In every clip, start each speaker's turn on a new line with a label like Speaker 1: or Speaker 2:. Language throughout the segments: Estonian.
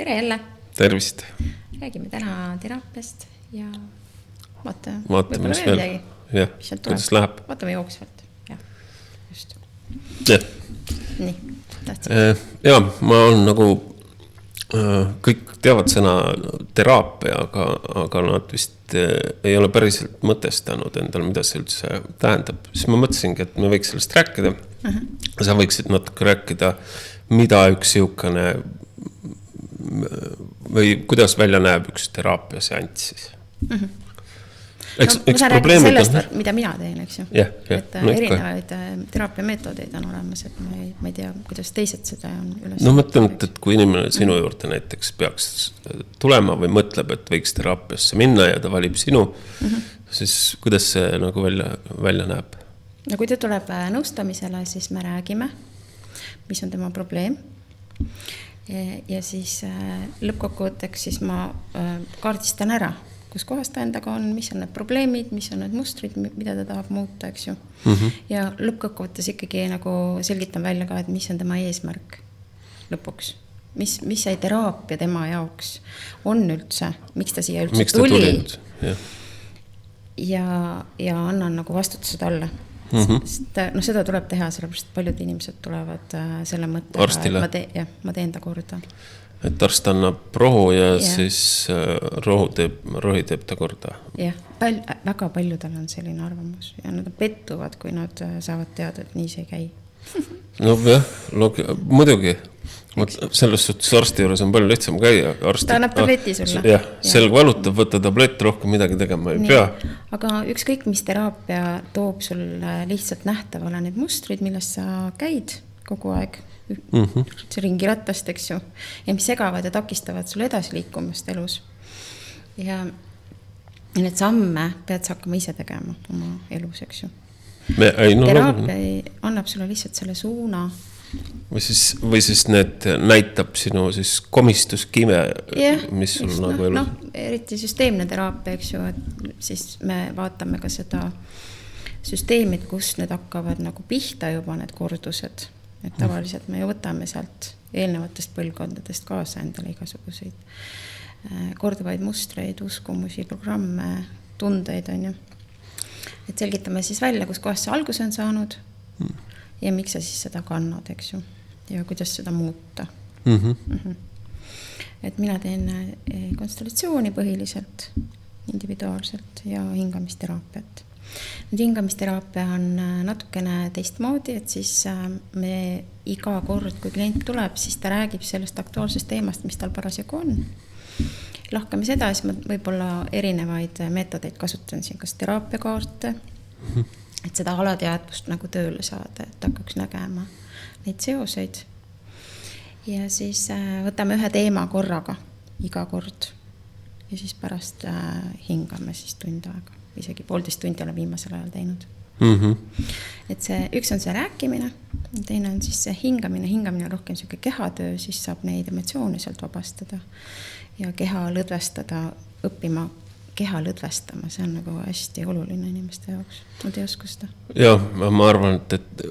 Speaker 1: Tere jälle!
Speaker 2: Tervist!
Speaker 1: Räägime täna teraapiast ja
Speaker 2: vaatame mis veel. Jah, kuidas läheb.
Speaker 1: Vaatame jooksvalt. Jah, just.
Speaker 2: Jah.
Speaker 1: Nii,
Speaker 2: ja, ma olen nagu, kõik teavad sõna teraapia, aga nad vist ei ole päriselt mõtestanud endal, mida see üldse tähendab. Siis ma mõtlesingi, et me võiks sellest rääkida. Sa võiksid natuke rääkida, mida üks siukene või kuidas välja näeb üks teraapia seanss siis.
Speaker 1: Ma saan rääkida sellest, mida mina teen, eks ju.
Speaker 2: Et
Speaker 1: erinevaid teraapia meetodeid on olemas, et ma ei tea, kuidas teised seda on üles.
Speaker 2: No mõtlen, et kui inimene sinu juurde näiteks peaks tulema või mõtleb, et võiks teraapiasse minna ja ta valib sinu, siis kuidas see nagu välja näeb?
Speaker 1: No kui ta tuleb nõustamisele, siis me räägime, mis on tema probleem. Ja siis lõppkokkuvõtteks siis ma kaardistan ära, kus kohas ta endaga on, mis on need probleemid, mis on need mustrid, mida ta tahab muuta, eks ju. Ja lõppkokkuvõttes ikkagi nagu selgitan välja ka, et mis on tema eesmärk lõpuks. Mis see teraapia tema jaoks on üldse, miks ta siia üldse tuli. Ja annan nagu vastutused alla. Sest, seda tuleb teha, sellepärast paljud inimesed tulevad selle mõtte.
Speaker 2: Arstile?
Speaker 1: Ma teen ta korda.
Speaker 2: Et arst annab rohu ja siis rohi teeb ta korda.
Speaker 1: Jah, väga paljudel on selline arvamus ja nad pettuvad, kui nad saavad teada, et nii see ei käi.
Speaker 2: No jah, muidugi. Selles suhtes arsti juures on palju lihtsam käia.
Speaker 1: Ta annab tableti sulle.
Speaker 2: Jah, selg valutab, võtta tablett, rohkem midagi tegema ei pea.
Speaker 1: Aga ükskõik, mis teraapia toob sulle lihtsalt nähtavale need mustrid, millest sa käid kogu aeg. See ringiratast, eks ju. Ja mis segavad ja takistavad sul edasi liikumast elus. Ja need samme pead sa hakkama ise tegema oma elus, eks ju. Teraapia annab sulle lihtsalt selle suuna.
Speaker 2: Või siis need näitab sinu siis komistuskime, mis sul nagu elus.
Speaker 1: Eriti süsteemne teraapia, eks ju, et siis me vaatame ka seda süsteemid, kus need hakkavad nagu pihta juba need kordused. Et tavaliselt me ju võtame sealt eelnevatest põlvkondadest kaasa endale igasuguseid korduvaid mustreid, uskumusi, programme, tundeid on ju. Et selgitame siis välja, kus kohas see algus on saanud ja miks sa siis seda kannad, eks ju, ja kuidas seda muuta. Et mina teen konstellatsiooni põhiliselt, individuaalselt ja hingamisteraapiat. Nüüd hingamisteraapia on natukene teistmoodi, et siis me iga kord, kui klient tuleb, siis ta räägib sellest aktuaalsest teemast, mis tal parasjagu on. Lahkame seda, siis ma võib-olla erinevaid meetodeid kasutan siin, kas teraapiakaarte, et seda alateadvust nagu tööle saada, et hakkaks nägema neid seoseid. Ja siis võtame ühe teema korraga, iga kord. Ja siis pärast hingame siis tund aega. Isegi 1,5 tundi olen viimasel ajal teinud. Et üks on see rääkimine, teine on siis see hingamine on rohkem selline kehatöö, siis saab neid emotsioone sealt vabastada ja keha lõdvestada, õppima keha lõdvestama, see on nagu hästi oluline inimeste jaoks, nad ei oska seda. Ja
Speaker 2: ma arvan, et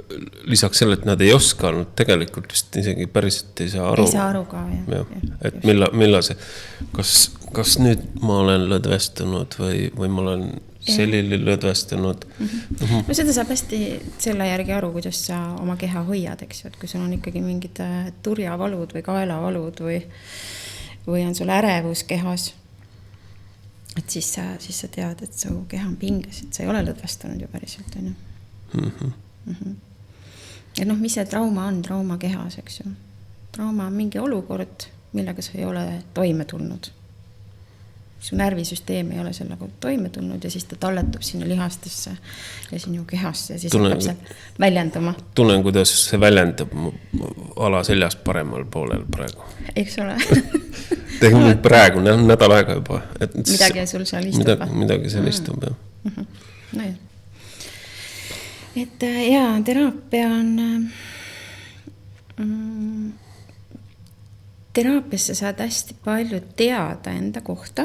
Speaker 2: lisaks selle, et nad ei oska, nad tegelikult vist isegi päriselt ei saa aru.
Speaker 1: Ei saa aru ka, jah.
Speaker 2: Et millal see, kas nüüd ma olen lõdvestunud või ma olen selili lõdvestunud.
Speaker 1: No seda saab hästi selle järgi aru, kuidas sa oma keha hoiad, eks ju, et kui sul on ikkagi mingid turjavalud või kaelavalud või on sul ärevus kehas, et siis sa tead, et su keha on pinges, et sa ei ole lõdvestunud ju päriselt, on ju. Ja mis see trauma on, trauma kehas, eks ju. Trauma on mingi olukord, millega sa ei ole toime tulnud. Su närvisüsteem ei ole sellega toime tulnud ja siis ta talletub sinna lihastesse ja sinu kehasse ja siis hakkab see väljenduma.
Speaker 2: Tunnen, kuidas see väljendab ala seljas paremal poolel praegu.
Speaker 1: Eks ole.
Speaker 2: Tegelikult praegu, nädal aega juba.
Speaker 1: Midagi sul seal istub.
Speaker 2: Midagi seal istub, jah.
Speaker 1: No jah. Et teraapia on... teraapiasse saad hästi palju teada enda kohta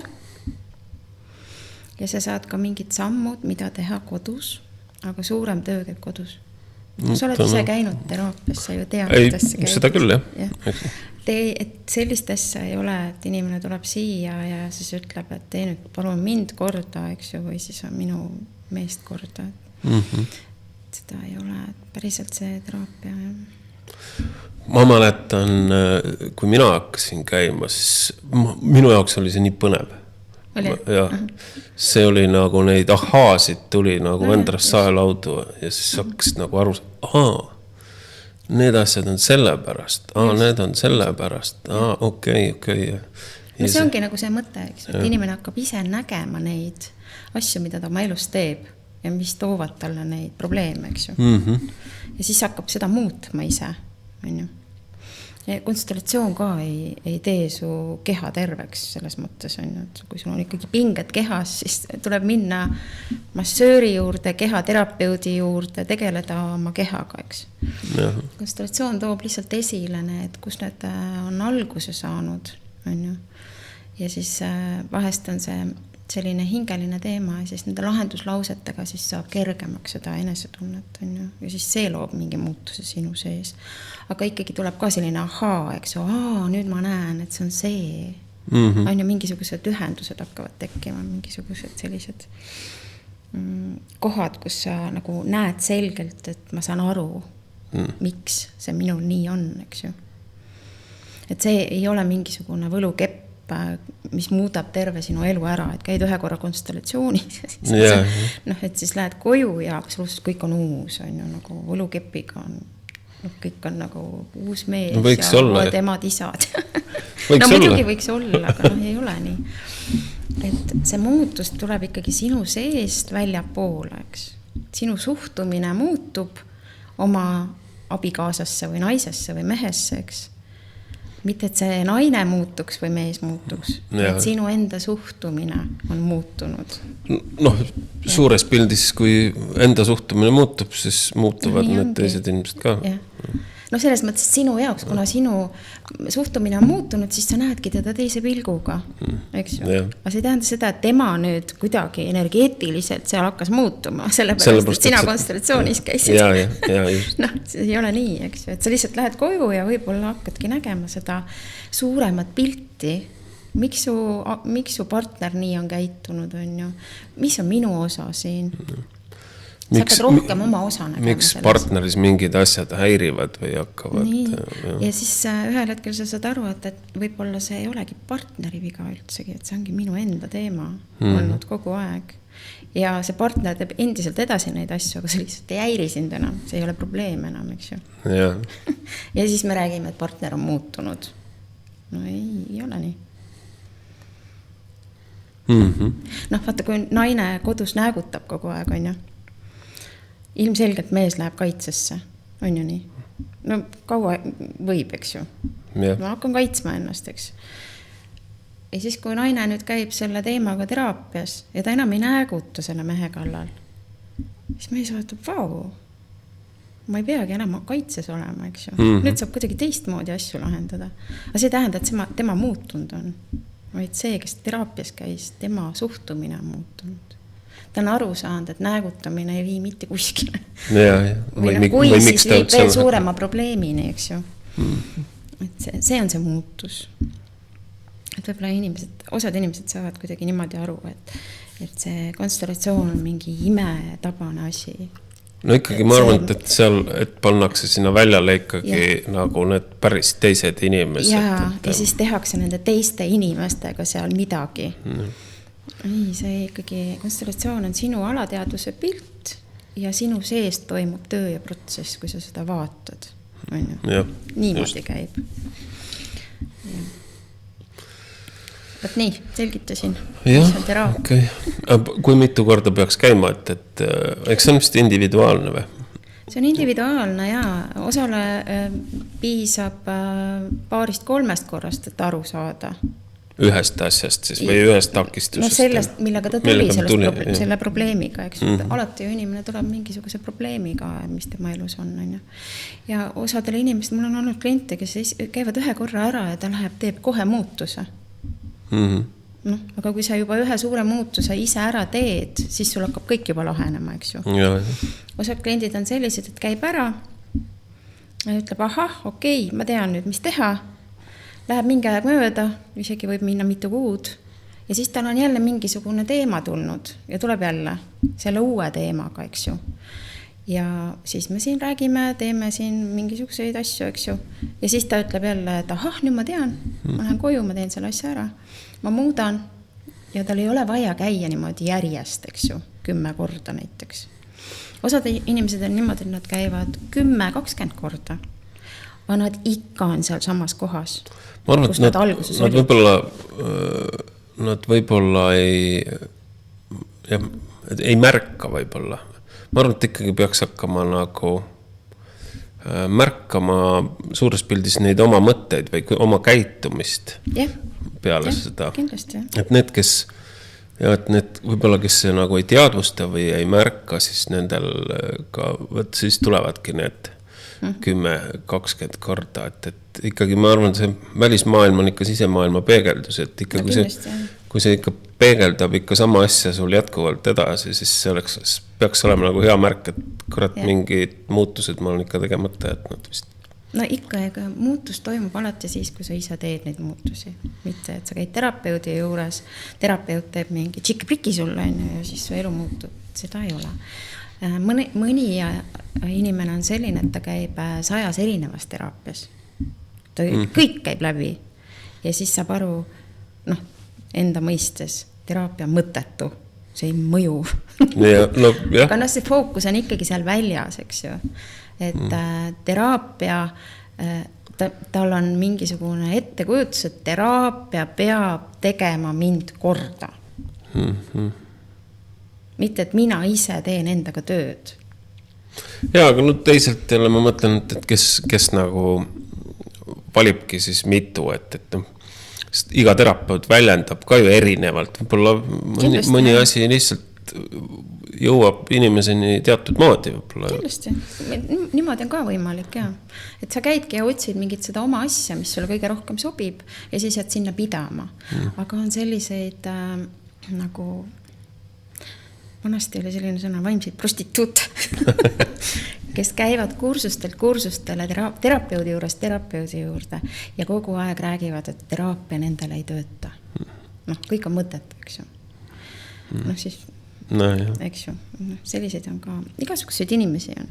Speaker 1: ja sa saad ka mingid sammud, mida teha kodus, aga suurem töö käib kodus. Sa oled ise käinud teraapias, sa ju tead,
Speaker 2: kuidas see käib. Seda küll, jah.
Speaker 1: et sellist asja ei ole, et inimene tuleb siia ja siis ütleb, et tee nüüd palun mind korda, eks ju, või siis on minu meest korda. Seda ei ole, et päriselt see teraapia.
Speaker 2: Ma mäletan, kui mina hakkasin käima, siis minu jaoks oli see nii põnev. Ja see oli nagu neid ahhaasid tuli nagu vendrast saelaudu ja siis hakkasid nagu aru, need asjad on sellepärast, need on sellepärast, okei.
Speaker 1: No see ongi nagu see mõte, eks, et inimene hakkab ise nägema neid asju, mida ta oma elus teeb ja mis toovad talle neid probleeme, eks ju. Ja siis hakkab seda muutma ise, on ju. Konstellatsioon ka ei tee su keha terveks selles mõttes, on ju, et kui sul on ikkagi pinged kehas, siis tuleb minna massööri juurde, kehaterapeudi juurde, tegeleda oma kehaga, eks. Konstellatsioon toob lihtsalt esile need, kus need on alguse saanud, on ju. Ja siis vahest on see selline hingeline teema ja siis nende lahenduslausetega siis saab kergemaks seda enesetunnet, on ju. Ja siis see loob mingi muutuse sinu sees. Aga ikkagi tuleb ka selline eks ju, nüüd ma näen, et see on see. On ju, mingisugused ühendused hakkavad tekkima, mingisugused sellised kohad, kus sa nagu näed selgelt, et ma saan aru, miks see minul nii on, eks ju. Et see ei ole mingisugune võlukepp, mis muudab terve sinu elu ära, et käid ühe korra konstellatsioonis et siis lähed koju ja absoluutselt kõik on uus, on ju, nagu võlukepiga on, kõik on nagu uus mees
Speaker 2: no, ja
Speaker 1: uued emad, isad. No muidugi võiks olla, aga ei ole nii. Et see muutus tuleb ikkagi sinu seest välja poole, eks. Sinu suhtumine muutub oma abikaasasse või naisesse või mehesse, eks. Mitte, et see naine muutuks või mees muutuks, et sinu enda suhtumine on muutunud.
Speaker 2: Noh, suures pildis, kui enda suhtumine muutub, siis muutuvad need teised inimesed ka.
Speaker 1: No selles mõttes, et sinu jaoks, kuna sinu suhtumine on muutunud, siis sa näedki teda teise pilguga, eks ju. Aga see tähendab seda, et tema nüüd kuidagi energeetiliselt seal hakkas muutuma, sellepärast et sina konstellatsioonis käisid.
Speaker 2: Just.
Speaker 1: Noh, see ei ole nii, eks ju, et sa lihtsalt lähed koju ja võib-olla hakkadki nägema seda suuremat pilti, miks su partner nii on käitunud, on ju, mis on minu osa siin. Sa hakkad rohkem oma osa nägema.
Speaker 2: Miks partneris mingid asjad häirivad või hakkavad?
Speaker 1: Ja siis ühel hetkel sa saad aru, et võib-olla see ei olegi partneri viga üldsegi, et see ongi minu enda teema olnud kogu aeg. Ja see partner teeb endiselt edasi neid asju, aga see lihtsalt ei häiri sind enam, see ei ole probleem enam, eks ju. Ja siis me räägime, et partner on muutunud. No ei ole nii. Noh, vaata, kui naine kodus näägutab kogu aeg, on ju. Ilmselgelt mees läheb kaitsesse, on ju nii? No kaua võib, eks ju. Ma hakkan kaitsma ennast, eks. Ja siis, kui naine nüüd käib selle teemaga teraapias ja ta enam ei nääguta selle mehe kallal, siis mees vaatab, ma ei peagi enam kaitses olema, eks ju. Nüüd saab kuidagi teistmoodi asju lahendada. Aga see tähendab, et tema muutunud on. Vaid see, kes teraapias käis, tema suhtumine on muutunud. Ta on aru saanud, et näägutamine ei vii mitte kuskile. Või siis viib veel suurema probleemini, eks ju. Et see on see muutus. Et võib-olla osad inimesed saavad kuidagi niimoodi aru, et see konstellatsioon on mingi imetabane asi.
Speaker 2: No ikkagi ma arvan, et seal, et pannakse sinna väljale ikkagi nagu need päris teised inimesed.
Speaker 1: Ja siis tehakse nende teiste inimestega seal midagi. Ei, see ikkagi, konstellatsioon on sinu alateadvuse pilt ja sinu seest toimub töö ja protsess, kui sa seda vaatad. Niimoodi käib. Võt nii, selgitasin.
Speaker 2: Okay. Kui mitu korda peaks käima, et eks see on vist individuaalne või?
Speaker 1: See on individuaalne ja osale piisab 2-3 korrast, et aru saada.
Speaker 2: Ühest asjast siis või ühest takistusest?
Speaker 1: No sellest, millega ta tuli selle probleemiga, eks. Alati ju inimene tuleb mingisuguse probleemiga, mis tema elus on. Ja osadele inimesed, mul on olnud kliente, kes käivad ühe korra ära ja ta teeb kohe muutuse. No, aga kui sa juba ühe suure muutuse ise ära teed, siis sul hakkab kõik juba lahenema, eks ju. Osad kliendid on sellised, et käib ära ja ütleb, okei, ma tean nüüd, mis teha. läheb mingi aeg mööda, isegi võib minna mitu kuud ja siis tal on jälle mingisugune teema tulnud ja tuleb jälle selle uue teemaga, eks ju. Ja siis me siin räägime, teeme siin mingisuguseid asju, eks ju. Ja siis ta ütleb jälle, et ahah, nüüd ma tean, ma lähen koju, ma teen selle asja ära. Ma muudan ja tal ei ole vaja käia niimoodi järjest, eks ju, 10 korda näiteks. Osad inimesed on niimoodi, et nad käivad 10-20 korda, aga nad ikka on seal samas kohas.
Speaker 2: Ma arvan, et nad võib-olla ei märka võib-olla. Ma arvan, et ikkagi peaks hakkama nagu märkama suures pildis neid oma mõtteid või oma käitumist peale seda.
Speaker 1: Kindlasti,
Speaker 2: et need, kes võib-olla, kes nagu ei teadvusta või ei märka, siis nendel ka, siis tulevadki need 10-20 korda, et ikkagi ma arvan, see välismaailm on ikka sisemaailma peegeldus, et ikka kui see ikka peegeldab ikka sama asja sul jätkuvalt edasi, siis see peaks olema nagu hea märk, et kurat mingid muutused ma olen ikka tegemata jätnud vist.
Speaker 1: No ikka, ega muutus toimub alati siis, kui sa ise teed neid muutusi. Mitte, et sa käid terapeudi juures, terapeut teeb mingi tšiki-priki sulle ja siis su elu muutub. Seda ei ole. Mõni inimene on selline, et ta käib 100 erinevas teraapias. Ta kõik käib läbi ja siis saab aru, enda mõistes teraapia on mõttetu, see ei mõju. Aga see fookus on ikkagi seal väljas, eks ju. Et teraapia, tal on mingisugune ettekujutus, et teraapia peab tegema mind korda. Mitte, et mina ise teen endaga tööd.
Speaker 2: Jaa, aga teiselt jälle ma mõtlen, et kes nagu valibki siis mitu, et iga terapeut väljendab ka ju erinevalt. Võib-olla mõni asi lihtsalt jõuab inimeseni teatud moodi.
Speaker 1: Kindlasti. Niimoodi on ka võimalik, jah. Et sa käidki ja otsid mingit seda oma asja, mis sulle kõige rohkem sobib ja siis jääd sinna pidama. Aga on selliseid nagu vanasti oli selline sõna vaimseid prostituut, kes käivad kursustelt kursustele terapeudi juurde ja kogu aeg räägivad, et teraapia nendele ei tööta. Kõik on mõtet, eks ju. Siis, eks ju, selliseid on ka, igasuguseid inimesi on.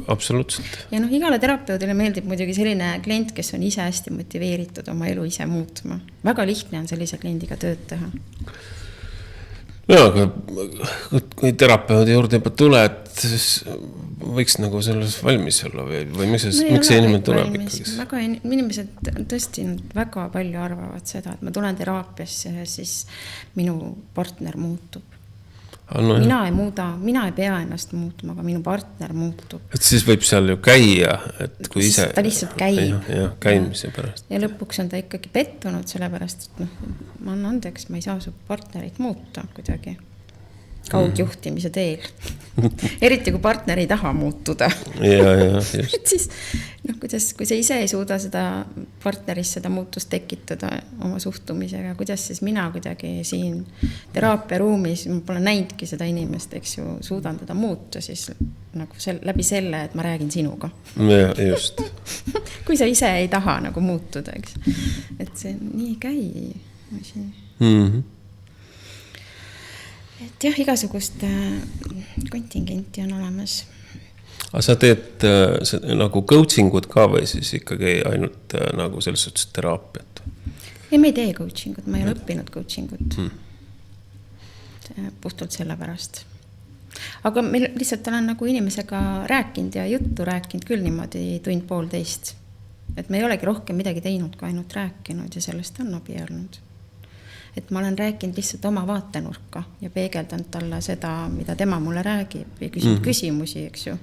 Speaker 2: Absoluutselt.
Speaker 1: Ja igale terapeudile meeldib muidugi selline klient, kes on ise hästi motiveeritud oma elu ise muutma. Väga lihtne on sellise kliendiga tööd teha.
Speaker 2: Jaa, aga kui terapeudi juurde juba tuled, siis võiks nagu selles valmis olla või miks see inimene tuleb ikkagi?
Speaker 1: Väga inimesed tõesti väga palju arvavad seda, et ma tulen teraapiasse ja siis minu partner muutub. Mina ei muuda, mina ei pea ennast muutuma, aga minu partner muutub. Et
Speaker 2: siis võib seal ju käia, et kui ise...
Speaker 1: Ta lihtsalt käib.
Speaker 2: Ja käimise pärast.
Speaker 1: Ja lõpuks on ta ikkagi pettunud sellepärast, et ma annan andeks, ma ei saa su partnerit muuta kuidagi kaudjuhtimise teel. Eriti kui partner ei taha muutuda.
Speaker 2: just.
Speaker 1: Et siis, kui sa ise ei suuda seda partneris seda muutust tekitada oma suhtumisega, kuidas siis mina kuidagi siin teraapia ruumis, ma pole näinudki seda inimest, eks ju, suudan teda muuta siis nagu läbi selle, et ma räägin sinuga.
Speaker 2: Ja, just.
Speaker 1: Kui sa ise ei taha nagu muutuda, eks. Et see nii ei käi. Et jah, igasugust kontingenti on olemas.
Speaker 2: Aga sa teed nagu coachingut ka või siis ikkagi ainult nagu selles suhtes teraapiat?
Speaker 1: Ei, me ei tee coachingut, ma ei ole õppinud coachingut. Puhtult selle pärast. Aga meil lihtsalt olen nagu inimesega rääkinud ja juttu rääkinud küll niimoodi 1.5. Et me ei olegi rohkem midagi teinud, kui ainult rääkinud ja sellest on abi olnud. Et ma olen rääkinud lihtsalt oma vaatenurka ja peegeldanud talle seda, mida tema mulle räägib ja küsinud küsimusi, eks ju.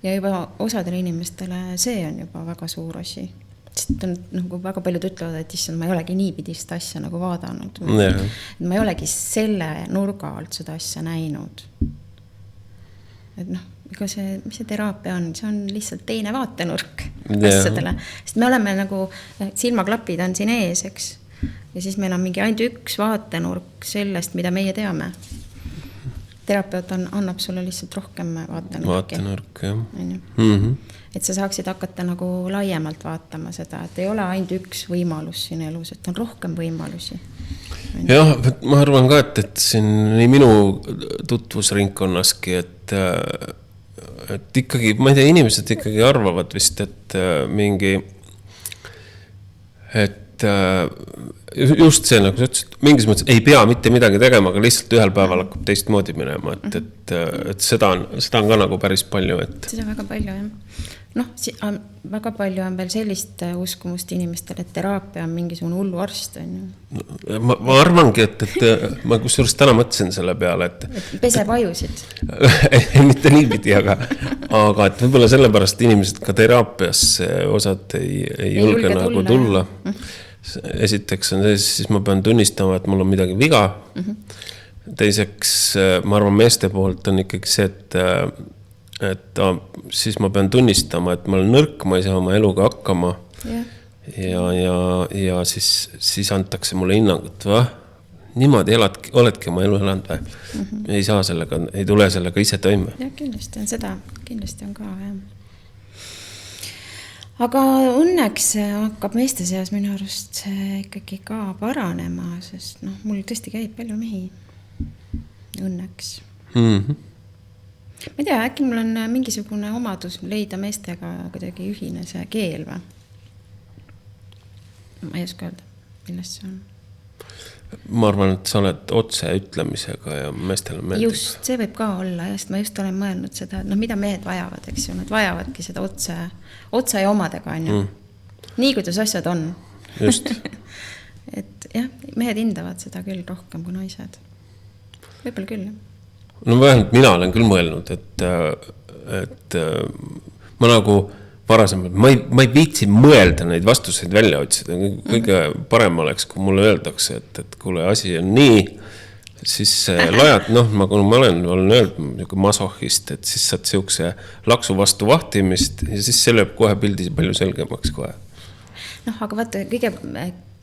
Speaker 1: Ja juba osadele inimestele see on juba väga suur asi. Sest on, nagu väga paljud ütlevad, et issand, ma ei olegi niipidist asja nagu vaadanud. Ma ei olegi selle nurga alt seda asja näinud. Et ega see, mis see teraapia on, see on lihtsalt teine vaatenurk asjadele. Sest me oleme nagu, silmaklapid on siin ees, eks. Ja siis meil on mingi ainult üks vaatenurk sellest, mida meie teame. terapeut annab sulle lihtsalt rohkem
Speaker 2: vaatenurk, jah.
Speaker 1: Et sa saaksid hakata nagu laiemalt vaatama seda, et ei ole ainult üks võimalus siin elus, et on rohkem võimalusi.
Speaker 2: Jah, ma arvan ka, et siin nii minu tutvusringkonnaski, et ikkagi, ma ei tea, inimesed ikkagi arvavad vist, et mingi, et just see, nagu sa ütlesid, mingis mõttes ei pea mitte midagi tegema, aga lihtsalt ühel päeval hakkab teistmoodi minema, et seda on ka nagu päris palju, et
Speaker 1: seda väga palju, jah. Noh, väga palju on veel sellist uskumust inimestel, et teraapia on mingisugune hullu arst.
Speaker 2: Ma arvangi, et ma kusjuures täna mõtlesin selle peale, et
Speaker 1: peseb ajusid.
Speaker 2: Mitte niipidi, aga et võib-olla sellepärast inimesed ka teraapiasse osad ei julge nagu tulla. Esiteks on see, siis ma pean tunnistama, et mul on midagi viga. Teiseks, ma arvan, meeste poolt on ikkagi see, et siis ma pean tunnistama, et ma olen nõrk, ma ei saa oma eluga hakkama. Ja siis antakse mulle hinnangut, niimoodi oledki oma elu elanud või? Ei saa sellega, ei tule sellega ise toime.
Speaker 1: Ja, kindlasti on seda, kindlasti on ka, jah. Aga õnneks hakkab meeste seas minu arust ikkagi ka paranema, sest mul tõesti käib palju mehi. Õnneks. Ma ei tea, äkki mul on mingisugune omadus leida meestega kuidagi ühine see keel või? Ma ei oska öelda, millest see on.
Speaker 2: Ma arvan, et sa oled otse ütlemisega ja meestele meeldib.
Speaker 1: Just, see võib ka olla, sest ma just olen mõelnud seda, et mida mehed vajavad, eks ju, nad vajavadki seda otsa ja omadega, on ju. Nii, kuidas asjad on.
Speaker 2: Just.
Speaker 1: Et jah, mehed hindavad seda küll rohkem kui naised. Võib-olla küll, jah.
Speaker 2: No vähemalt mina olen küll mõelnud, et ma nagu varasemalt, ma ei viitsi mõelda neid vastuseid välja otsida. Kõige parem oleks, kui mulle öeldakse, et kuule, asi on nii, siis lajad, ma olen öelnud masohist, et siis saad siukse laksu vastu vahtimist ja siis see lööb kohe pildi palju selgemaks kohe.
Speaker 1: Aga vaata,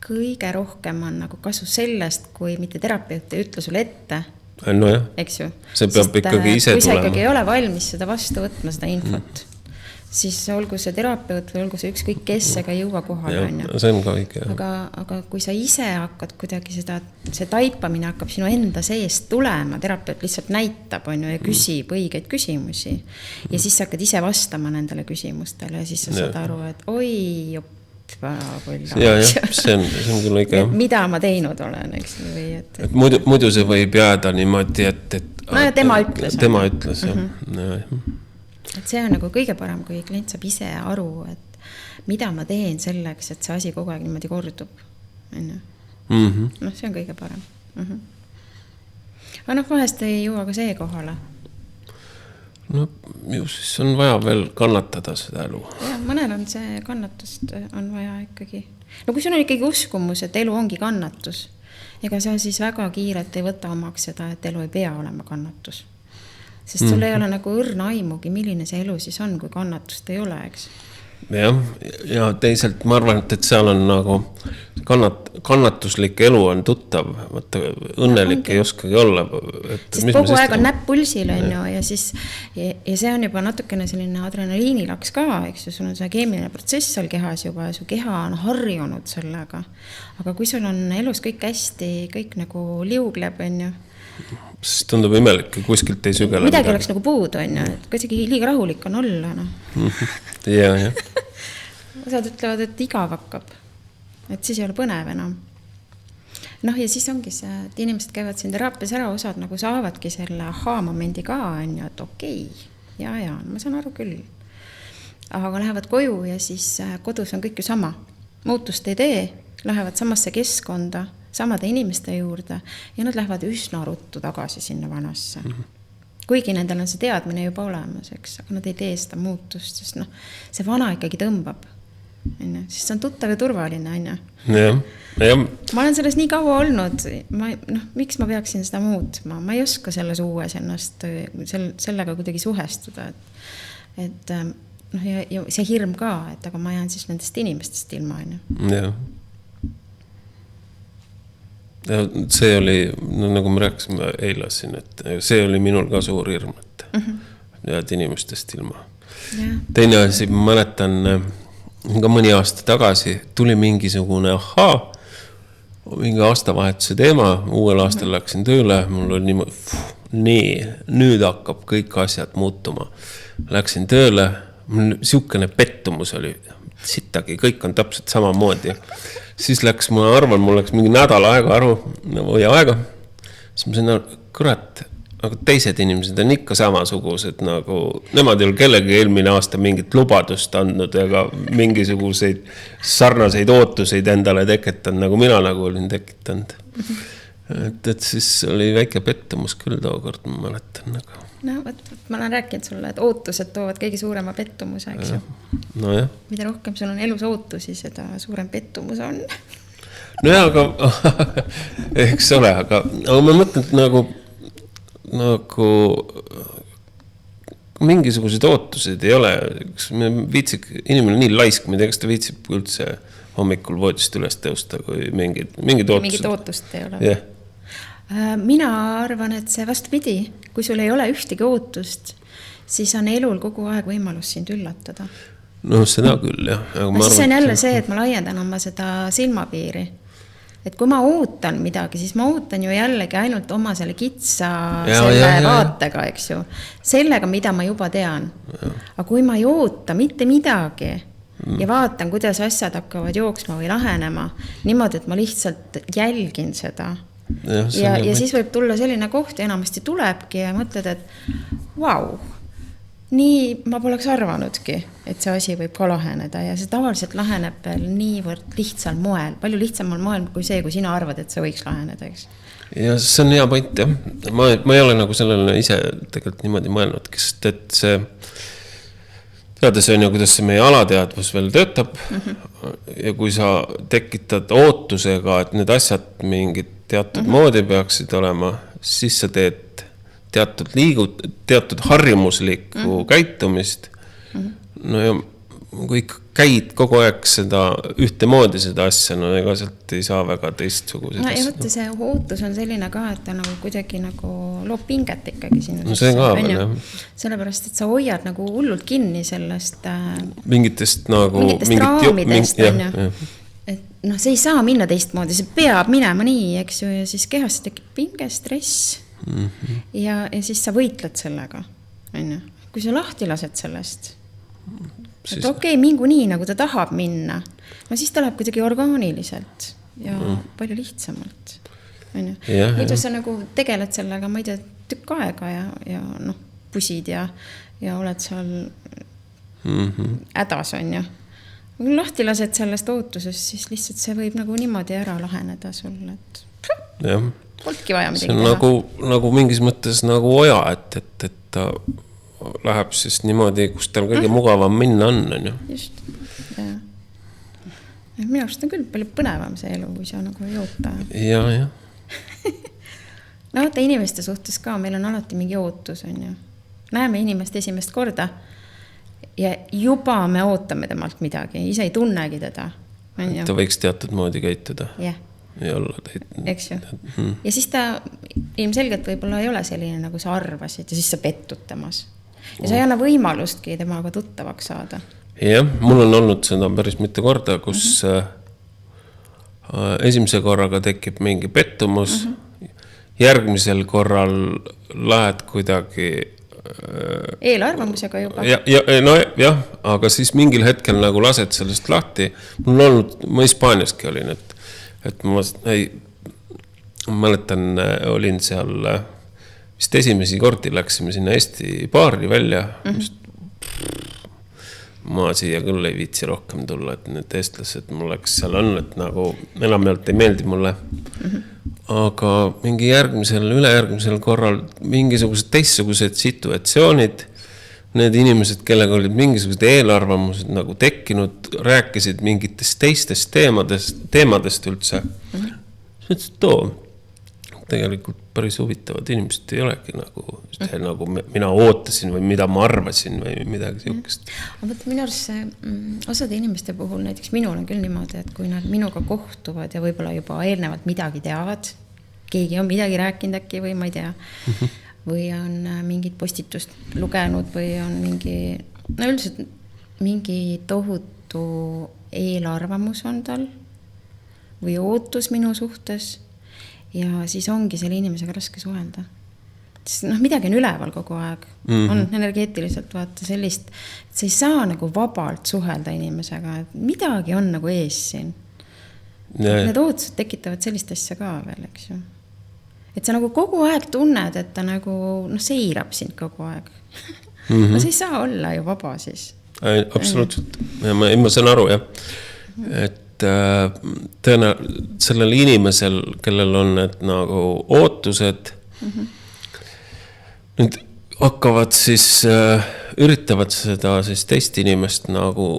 Speaker 1: kõige rohkem on nagu kasu sellest, kui mitte terapeut ei ütle sulle ette.
Speaker 2: No jah,
Speaker 1: eks ju.
Speaker 2: See peab ikkagi ise tulema.
Speaker 1: Kui sa ikkagi ei ole valmis seda vastu võtma, seda infot, siis olgu see terapeut või olgu see ükskõik kes, ega ei jõua kohale.
Speaker 2: See on ka õige.
Speaker 1: Aga kui sa ise hakkad kuidagi see taipamine hakkab sinu enda seest tulema, terapeut lihtsalt näitab ja küsib õigeid küsimusi ja siis sa hakkad ise vastama nendele küsimustele ja siis sa saad aru, et oi,
Speaker 2: see on küll õige.
Speaker 1: Mida ma teinud olen, eks või
Speaker 2: et muidu see võib jääda niimoodi, et
Speaker 1: tema ütles.
Speaker 2: Tema ütles, jah.
Speaker 1: Et see on nagu kõige parem, kui klient saab ise aru, et mida ma teen selleks, et see asi kogu aeg niimoodi kordub. See on kõige parem. Aga vahest ei jõua ka see kohale.
Speaker 2: Ju siis on vaja veel kannatada seda elu.
Speaker 1: Ja, mõnel on see kannatust on vaja ikkagi. Kui sul on ikkagi uskumus, et elu ongi kannatus, ega sa siis väga kiirelt ei võta omaks seda, et elu ei pea olema kannatus. Sest sul ei ole nagu õrna aimugi, milline see elu siis on, kui kannatust ei ole, eks?
Speaker 2: Jah, ja teisalt ma arvan, et seal on nagu kannatuslik elu on tuttav, õnnelik ei oskagi olla.
Speaker 1: Sest kogu aeg on näpp pulsil ja see on juba natukene selline adrenaliinilaks ka, eks ju, sul on see keemiline protsess seal kehas juba ja su keha on harjunud sellega. Aga kui sul on elus kõik hästi, kõik nagu liugleb,
Speaker 2: siis tundub imelik, kuskilt ei sügele.
Speaker 1: Midagi oleks nagu puud, et kuidagi liiga rahulik on olla.
Speaker 2: Ja.
Speaker 1: Osad ütlevad, et igav hakkab. Et siis ei ole põnev enam. Ja siis ongi see, et inimesed käivad siin teraapias ära, osad nagu saavadki selle aha-momendi ka, et okei, ja, ma saan aru küll. Aga lähevad koju ja siis kodus on kõik ju sama. Muutust ei tee, lähevad samasse keskkonda, samade inimeste juurde ja nad lähevad üsna ruttu tagasi sinna vanasse. Kuigi nendel on see teadmine juba olemas, eks, aga nad ei tee seda muutust, sest see vana ikkagi tõmbab. Siis see on tuttav ja turvaline.
Speaker 2: Ja.
Speaker 1: Ma olen selles nii kaua olnud, miks ma peaksin seda muutma? Ma ei oska selles uues ennast sellega kuidagi suhestuda. Ja see hirm ka, et aga ma jään siis nendest inimestest ilma.
Speaker 2: Ja. Ja see oli, no, nagu me rääkisime eile siin, et see oli minul ka suur hirm, et jääd inimestest ilma. Teine asi, ma mäletan, ka mõni aasta tagasi tuli mingisugune mingi aastavahetuse teema, uuel aastal läksin tööle, mul oli nüüd hakkab kõik asjad muutuma. Läksin tööle, mul siukene pettumus oli, sittagi, kõik on täpselt samamoodi. Siis läks, ma arvan, mul läks mingi nädal aega siis ma sain kurat, aga teised inimesed on ikka samasugused, nagu nemad ei ole kellegi eelmine aasta mingit lubadust andnud ega mingisuguseid sarnaseid ootuseid endale tekitanud, nagu mina nagu olin tekitanud. Et siis oli väike pettumus küll tookord, ma mäletan nagu.
Speaker 1: No, ma olen rääkinud sulle, et ootused toovad kõige suurema pettumuse, eks ju.
Speaker 2: No jah.
Speaker 1: Mida rohkem sul on elus ootusi, seda suurem pettumus on.
Speaker 2: No jah, aga eks ole, aga ma mõtlen, et nagu mingisugused ootused ei ole, inimene nii laisk, ma ei tea, kas ta viitsib üldse hommikul voodist üles tõusta, kui mingid ootused.
Speaker 1: Mingit ootust ei ole.
Speaker 2: Yeah.
Speaker 1: Mina arvan, et see vastupidi, kui sul ei ole ühtegi ootust, siis on elul kogu aeg võimalus sind üllatada.
Speaker 2: No seda küll, jah.
Speaker 1: Siis on jälle see, et ma laiendan oma seda silmapiiri. Et kui ma ootan midagi, siis ma ootan ju jällegi ainult oma selle kitsa vaatega, eks ju. Sellega, mida ma juba tean. Aga kui ma ei oota mitte midagi ja vaatan, kuidas asjad hakkavad jooksma või lahenema, niimoodi, et ma lihtsalt jälgin seda. Ja siis võib tulla selline koht ja enamasti tulebki ja mõtled, et vau, nii ma poleks arvanudki, et see asi võib ka laheneda ja see tavaliselt laheneb veel niivõrd lihtsal moel, palju lihtsamal moel kui see, kui sina arvad, et see võiks laheneda, eks?
Speaker 2: Ja see on hea point, jah. Ma ei ole nagu sellele ise tegelikult niimoodi mõelnud, et see teades on ju, kuidas see meie alateadvus veel töötab ja kui sa tekitad ootusega, et need asjad mingid teatud moodi peaksid olema, siis sa teed teatud harjumuslikku käitumist. No ja kui käid kogu aeg seda ühtemoodi seda asja, no ega sealt ei saa väga teistsugused
Speaker 1: asja. No ja võtta see ootus on selline ka, et ta nagu kuidagi nagu loob pinget ikkagi sinu.
Speaker 2: No see ka veel, jah.
Speaker 1: Sellepärast, et sa hoiad nagu hullult kinni sellest
Speaker 2: mingitest
Speaker 1: raamidest, on ju. Et noh, see ei saa minna teistmoodi, see peab minema nii, eks ju, ja siis kehas tekib pinge, stress ja siis sa võitled sellega, on ju. Kui sa lahti lased sellest, et okei, mingu nii, nagu ta tahab minna, no siis ta läheb kuidagi orgaaniliselt ja palju lihtsamalt, on ju. Nüüd sa nagu tegeled sellega, ma ei tea, tükk aega ja noh, pusid ja oled seal hädas, on ju. Kui lahti lased sellest ootusest, siis lihtsalt see võib nagu niimoodi ära laheneda sulle, et poltki vaja midagi teha.
Speaker 2: See on nagu mingis mõttes nagu oja, et ta läheb siis niimoodi, kus tal kõige mugavam minna on ju.
Speaker 1: Just, jah. Minu arust on küll palju põnevam see elu, kui sa nagu ei oota.
Speaker 2: Ja.
Speaker 1: No vaata inimeste suhtes ka, meil on alati mingi ootus, on ju. Näeme inimest esimest korda ja juba me ootame temalt midagi, ise ei tunnegi teda.
Speaker 2: Ta võiks teatud moodi käituda.
Speaker 1: Jah.
Speaker 2: Ja olla
Speaker 1: eks ju. Ja siis ta ilmselgelt võib-olla ei ole selline, nagu sa arvasid ja siis sa pettud temas. Ja sa ei anna võimalustki temaga tuttavaks saada.
Speaker 2: Jah, mul on olnud seda päris mitu korda, kus esimese korraga tekib mingi pettumus, järgmisel korral lähed kuidagi
Speaker 1: eelarvamusega juba.
Speaker 2: Jah, aga siis mingil hetkel nagu lased sellest lahti. Mul on olnud, ma Hispaaniaski olin, et ma mäletan, olin seal vist esimesi kordi läksime sinna Eesti baari välja. Ma siia küll ei viitsi rohkem tulla, et need eestlased mul läks seal on, et nagu enamjaolt ei meeldi mulle. Aga mingi ülejärgmisel korral mingisugused teistsugused situatsioonid, need inimesed, kellega olid mingisugused eelarvamused nagu tekkinud, rääkisid mingitest teistest teemadest üldse. See ütles, et tegelikult päris huvitavad inimesed ei olegi nagu mina ootasin või mida ma arvasin või midagi siukest.
Speaker 1: Aga võtta minu arust see osade inimeste puhul, näiteks minul on küll niimoodi, et kui nad minuga kohtuvad ja võib-olla juba eelnevalt midagi teavad, keegi on midagi rääkinud äkki või ma ei tea, või on mingit postitust lugenud või on üldiselt mingi tohutu eelarvamus on tal või ootus minu suhtes ja siis ongi selle inimesega raske suhelda. Sest midagi on üleval kogu aeg. On energeetiliselt vaata sellist, et sa ei saa nagu vabalt suhelda inimesega, et midagi on nagu ees siin. Need ootused tekitavad sellist asja ka veel, eks ju. Et sa nagu kogu aeg tunned, et ta nagu seirab sind kogu aeg. No sa ei saa olla ju vaba siis.
Speaker 2: Absoluutselt. Ma saan aru, jah. Et sellel inimesel, kellel on need nagu ootused, nüüd hakkavad siis, üritavad seda siis teist inimest nagu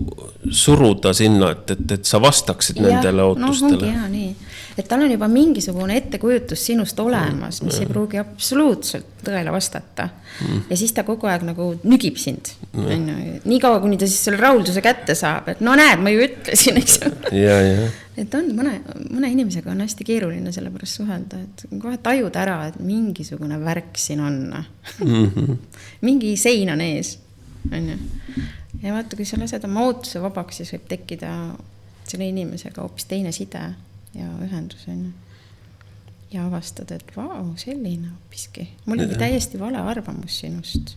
Speaker 2: suruda sinna, et sa vastaksid nendele ootustele.
Speaker 1: Ongi hea nii. Et tal on juba mingisugune ettekujutus sinust olemas, mis ei pruugi absoluutselt tõele vastata. Ja siis ta kogu aeg nagu nügib sind. Nii kaua, kuni ta siis selle rahulduse kätte saab, et no näed, ma ju ütlesin, eks ju. Et on mõne inimesega on hästi keeruline selle pärast suhelda, et kohe tajud ära, et mingisugune värk siin on. Mingi sein on ees. Ja vaata, kui sa lased oma ootuse vabaks, siis võib tekkida selle inimesega hoopis teine side ja ühendus on ja avastad, et vau, selline hoopiski. Mul oli täiesti vale arvamus sinust.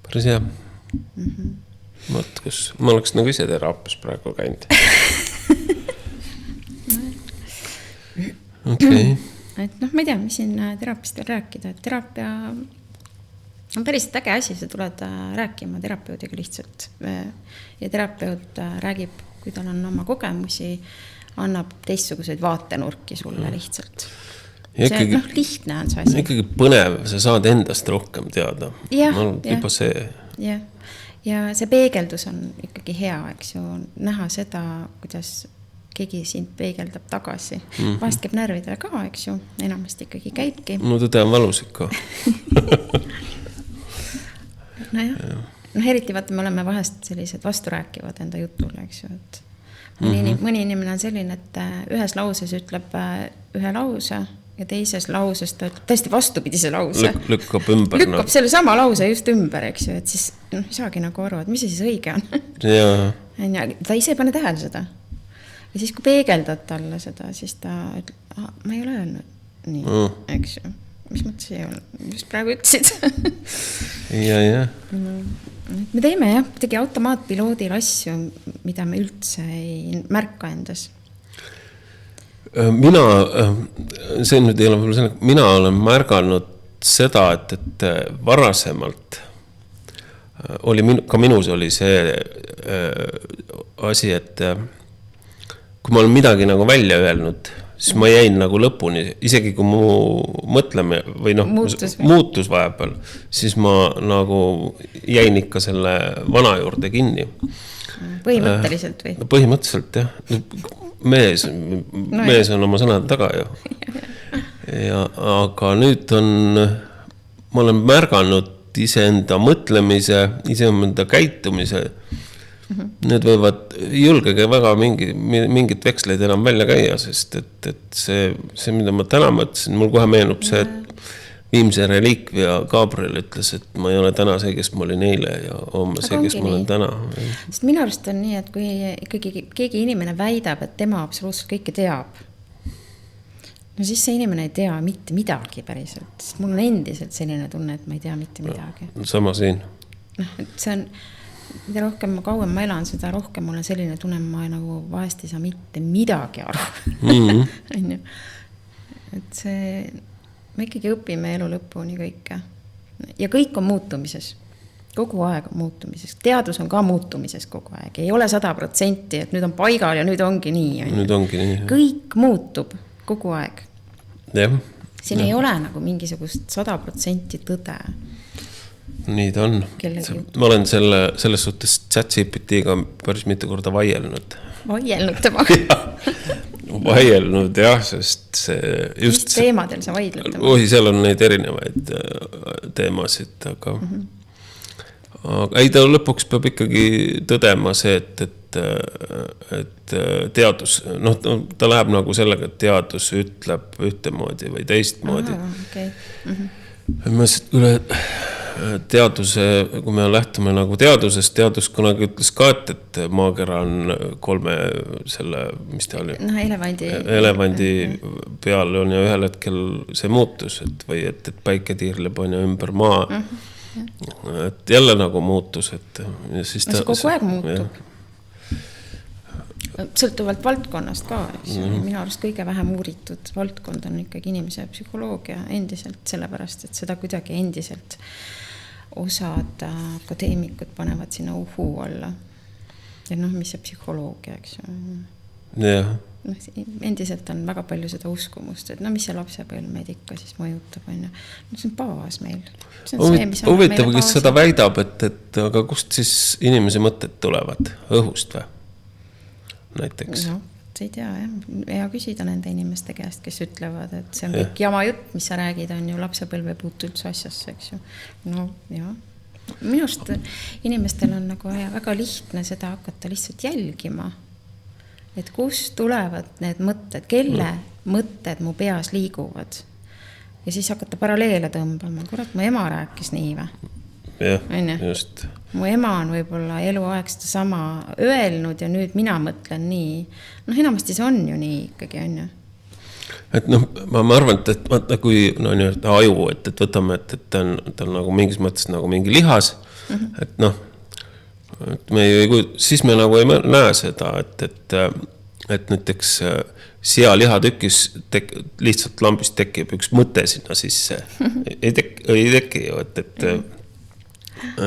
Speaker 2: Päris hea. Mõt, kus ma oleks nagu ise teraapias praegu käinud. Okay.
Speaker 1: Et ma ei tea, mis siin teraapist veel rääkida, et teraapia on päris äge asi, sa tuled rääkima terapeudiga lihtsalt ja terapeut räägib, kui tal on oma kogemusi, annab teistsuguseid vaatenurki sulle lihtsalt. See, lihtne on see asi.
Speaker 2: Ikkagi põnev, sa saad endast rohkem teada. Juba see.
Speaker 1: Ja see peegeldus on ikkagi hea, eks ju, näha seda, kuidas keegi sind peegeldab tagasi. Vahest käib närvidele ka, eks ju, enamasti ikkagi käibki.
Speaker 2: No tõde on valus ikka.
Speaker 1: Eriti vaata, me oleme vahest sellised vasturääkivad enda jutule, eks ju, et mõni inimene on selline, et ühes lauses ütleb ühe lause ja teises lauses ta ütleb täiesti vastupidise lause.
Speaker 2: Lükkab ümber.
Speaker 1: Lükkab selle sama lause just ümber, eks ju, et siis ei saagi nagu aru, et mis see siis õige on. Ta ise ei pane tähele seda. Ja siis, kui peegeldad talle seda, siis ta ütleb, ma ei ole öelnud nii, eks ju. Mis mõttes ei ole, just praegu ütlesid. Me teeme tegi automaatpiloodil asju, mida me üldse ei märka endas.
Speaker 2: Mina olen märganud seda, et varasemalt oli ka minus oli see asi, et kui ma olen midagi nagu välja öelnud, siis ma jäin nagu lõpuni, isegi kui mu mõtleme või muutus vahepeal, siis ma nagu jäin ikka selle vana juurde kinni.
Speaker 1: Põhimõtteliselt või?
Speaker 2: Põhimõtteliselt, jah. Mees on oma sõnade taga ju. Aga nüüd ma olen märganud iseenda mõtlemise, iseenda käitumise. Need võivad julgege väga mingit veksleid enam välja käia, sest et see, mida ma täna mõtlesin, mul kohe meenub see, et viimse reliikvia Gabriel ütles, et ma ei ole täna see, kes ma olin eile ja homme see, kes ma olen täna.
Speaker 1: Sest minu arust on nii, et kui ikkagi keegi inimene väidab, et tema absoluutselt kõike teab, no siis see inimene ei tea mitte midagi päriselt. Sest mul on endiselt selline tunne, et ma ei tea mitte midagi.
Speaker 2: Sama siin.
Speaker 1: See on mida rohkem ma kauem ma elan, seda rohkem mul on selline tunne, ma nagu vahest ei saa mitte midagi aru. Et see, me ikkagi õpime elu lõpuni kõike. Ja kõik on muutumises. Kogu aeg on muutumises. Teadus on ka muutumises kogu aeg. Ei ole 100%, et nüüd on paigal ja nüüd ongi nii.
Speaker 2: Nüüd ongi nii.
Speaker 1: Kõik muutub kogu aeg.
Speaker 2: Jah.
Speaker 1: Siin ei ole nagu mingisugust 100% tõde.
Speaker 2: Nii ta on. Ma olen selles suhtes ChatGPT-ga päris mitu korda vaielnud.
Speaker 1: Vaielnud temaga?
Speaker 2: vaielnud jah, sest see
Speaker 1: just... Mis teemadel sa vaidled?
Speaker 2: Seal on neid erinevaid teemasid, aga... Aga ei, ta lõpuks peab ikkagi tõdema see, et teadus, ta läheb nagu sellega, et teadus ütleb ühtemoodi või teistmoodi.
Speaker 1: Okay.
Speaker 2: Ma üle teaduse, kui me lähtume nagu teadusest, teadus kunagi ütles ka, et maakera on 3 selle, mis ta oli? Elevandi peal on ja ühel hetkel see muutus, või et päike tiirleb on ja ümber maa. Et jälle nagu muutus, et ja siis
Speaker 1: see kogu aeg muutub. Sõltuvalt valdkonnast ka, minu arust kõige vähem uuritud valdkond on ikkagi inimese psühholoogia endiselt, sellepärast, et seda kuidagi endiselt osad akadeemikud panevad sinna uhuu alla. Ja mis see psühholoogia, eks ju?
Speaker 2: Jah.
Speaker 1: Endiselt on väga palju seda uskumust, et mis see lapsepõlmeid ikka siis mõjutab, on ju. See on baas meil.
Speaker 2: Huvitav, kes seda väidab, et aga kust siis inimese mõtted tulevad? Õhust või? Näiteks.
Speaker 1: No, see ei tea, jah. Hea küsida nende inimeste käest, kes ütlevad, et see on kõik jama jutt, mis sa räägid, on ju lapsepõlve ei puutu üldse asjasse, eks ju. No, jah. Minust inimestel on nagu väga lihtne seda hakata lihtsalt jälgima. Et kust tulevad need mõtted, kelle mõtted mu peas liiguvad. Ja siis hakata paralleele tõmbama. Kurat, mu ema rääkis nii või?
Speaker 2: Jah, just.
Speaker 1: Mu ema on võib-olla eluaeg seda sama öelnud ja nüüd mina mõtlen nii. Enamasti see on ju nii ikkagi, on ju.
Speaker 2: Et ma arvan, et vaata kui aju, et võtame, et ta on nagu mingis mõttes nagu mingi lihas, et siis me nagu ei näe seda, et näiteks sealihatükis lihtsalt lambist tekib üks mõte sinna sisse. Ei teki ju,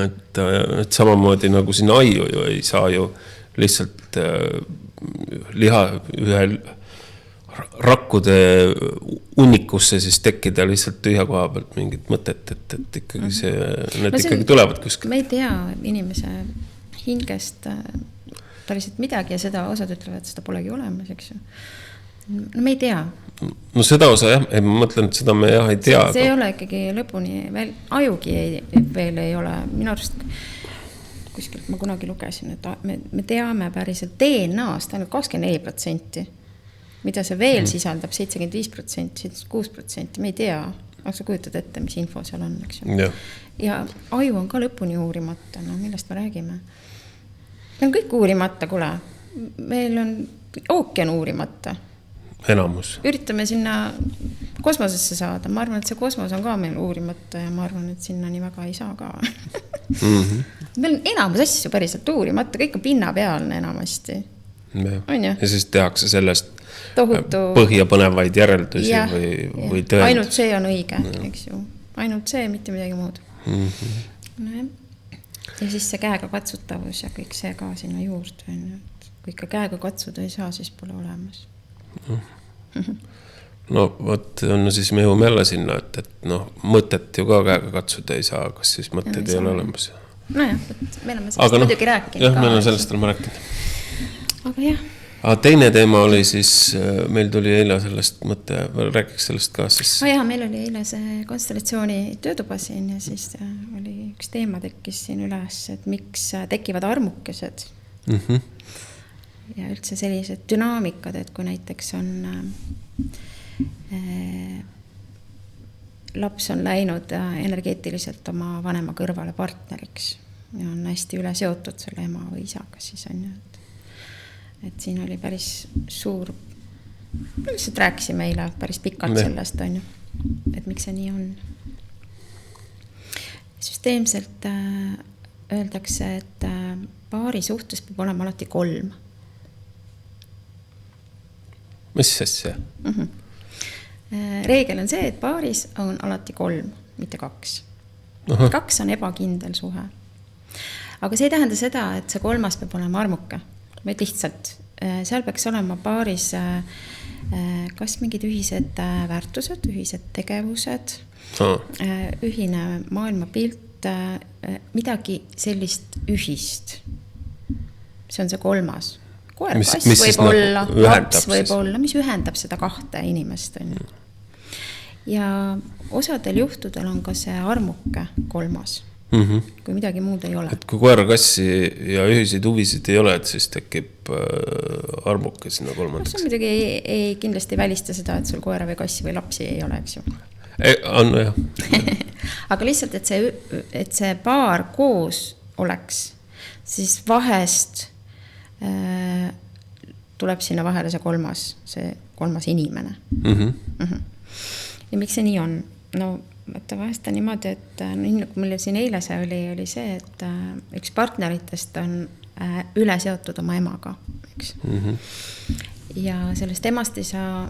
Speaker 2: et samamoodi nagu sinna aiu ju ei saa ju lihtsalt liha ühe rakkude unnikusse siis tekkida lihtsalt tühja koha pealt mingit mõtet, et ikkagi need ikkagi tulevad kuskil.
Speaker 1: Me ei tea inimese hingest päriselt midagi ja seda osad ütlevad, et seda polegi olemas, eks ju. Me ei tea.
Speaker 2: No seda osa jah, ma mõtlen, et seda me jah ei tea.
Speaker 1: See ei ole ikkagi lõpuni, ajugi veel ei ole. Minu arust kuskilt ma kunagi lugesin, et me teame päriselt DNA-st ainult 24%, mida see veel sisaldab 75%, 76%, me ei tea. Aga sa kujutad ette, mis info seal on, eks ju. Ja aju on ka lõpuni uurimata, millest me räägime. Meil on kõik uurimata, kule. Meil on ookean uurimata.
Speaker 2: Enamus.
Speaker 1: Üritame sinna kosmosesse saada. Ma arvan, et see kosmos on ka meil uurimata ja ma arvan, et sinna nii väga ei saa ka. Meil on enamus asju päriselt uurimata, kõik on pinnapealne enamasti. On ju?
Speaker 2: Ja siis tehakse sellest põhjapõnevaid järeldusi või tõend.
Speaker 1: Ainult see on õige, eks ju. Ainult see, mitte midagi muud. Ja siis see käega katsutavus ja kõik see ka sinna juurde. Kui ikka käega katsuda ei saa, siis pole olemas.
Speaker 2: No võt, siis me jõuame jälle sinna, et mõtet ju ka käega katsuda ei saa, kas siis mõtted ei ole olemas.
Speaker 1: Nojah, me oleme sellest muidugi rääkinud.
Speaker 2: Jah, meil on sellest oleme rääkinud.
Speaker 1: Aga jah.
Speaker 2: Teine teema oli siis, meil tuli eile sellest mõte, rääkiks sellest ka siis.
Speaker 1: Jah, meil oli eile see konstellatsiooni töötuba siin ja siis oli üks teema tekkis siin üles, et miks tekivad armukesed. Ja üldse sellised dünaamikad, et kui näiteks on laps on läinud energeetiliselt oma vanema kõrvale partneriks ja on hästi üle seotud selle ema või isaga, siis on ju, et siin oli päris suur, lihtsalt rääkisime eile päris pikalt sellest, on ju, et miks see nii on. Süsteemselt öeldakse, et paari suhtes peab olema alati 3.
Speaker 2: Mis asja?
Speaker 1: Reegel on see, et paaris on alati 3, mitte 2. 2 on ebakindel suhe. Aga see ei tähenda seda, et see 3. peab olema armuke. Vaid lihtsalt, seal peaks olema paaris kas mingid ühised väärtused, ühised tegevused, ühine maailmapilt, midagi sellist ühist. See on see 3. koer,
Speaker 2: Mis-
Speaker 1: kass
Speaker 2: mis siis
Speaker 1: võib
Speaker 2: nagu
Speaker 1: olla,
Speaker 2: ühendab
Speaker 1: laps võib
Speaker 2: siis?
Speaker 1: olla, mis ühendab seda kahte inimest, on ju. Ja osadel juhtudel on ka see armuke kolmas, kui midagi muud ei ole.
Speaker 2: Et kui koera, kassi ja ühiseid huvisid ei ole, et siis tekib armuke sinna
Speaker 1: See
Speaker 2: kolmandaks.
Speaker 1: muidugi ei kindlasti välista seda, et sul koera või kassi või lapsi ei ole, eks ju.
Speaker 2: On jah.
Speaker 1: Aga lihtsalt, et see paar koos oleks, siis vahest tuleb sinna vahele see kolmas inimene. Ja miks see nii on? No, et vahest on niimoodi, et nii nagu meil siin eile see oli see, et üks partneritest on üle seotud oma emaga, eks. Ja sellest emast ei saa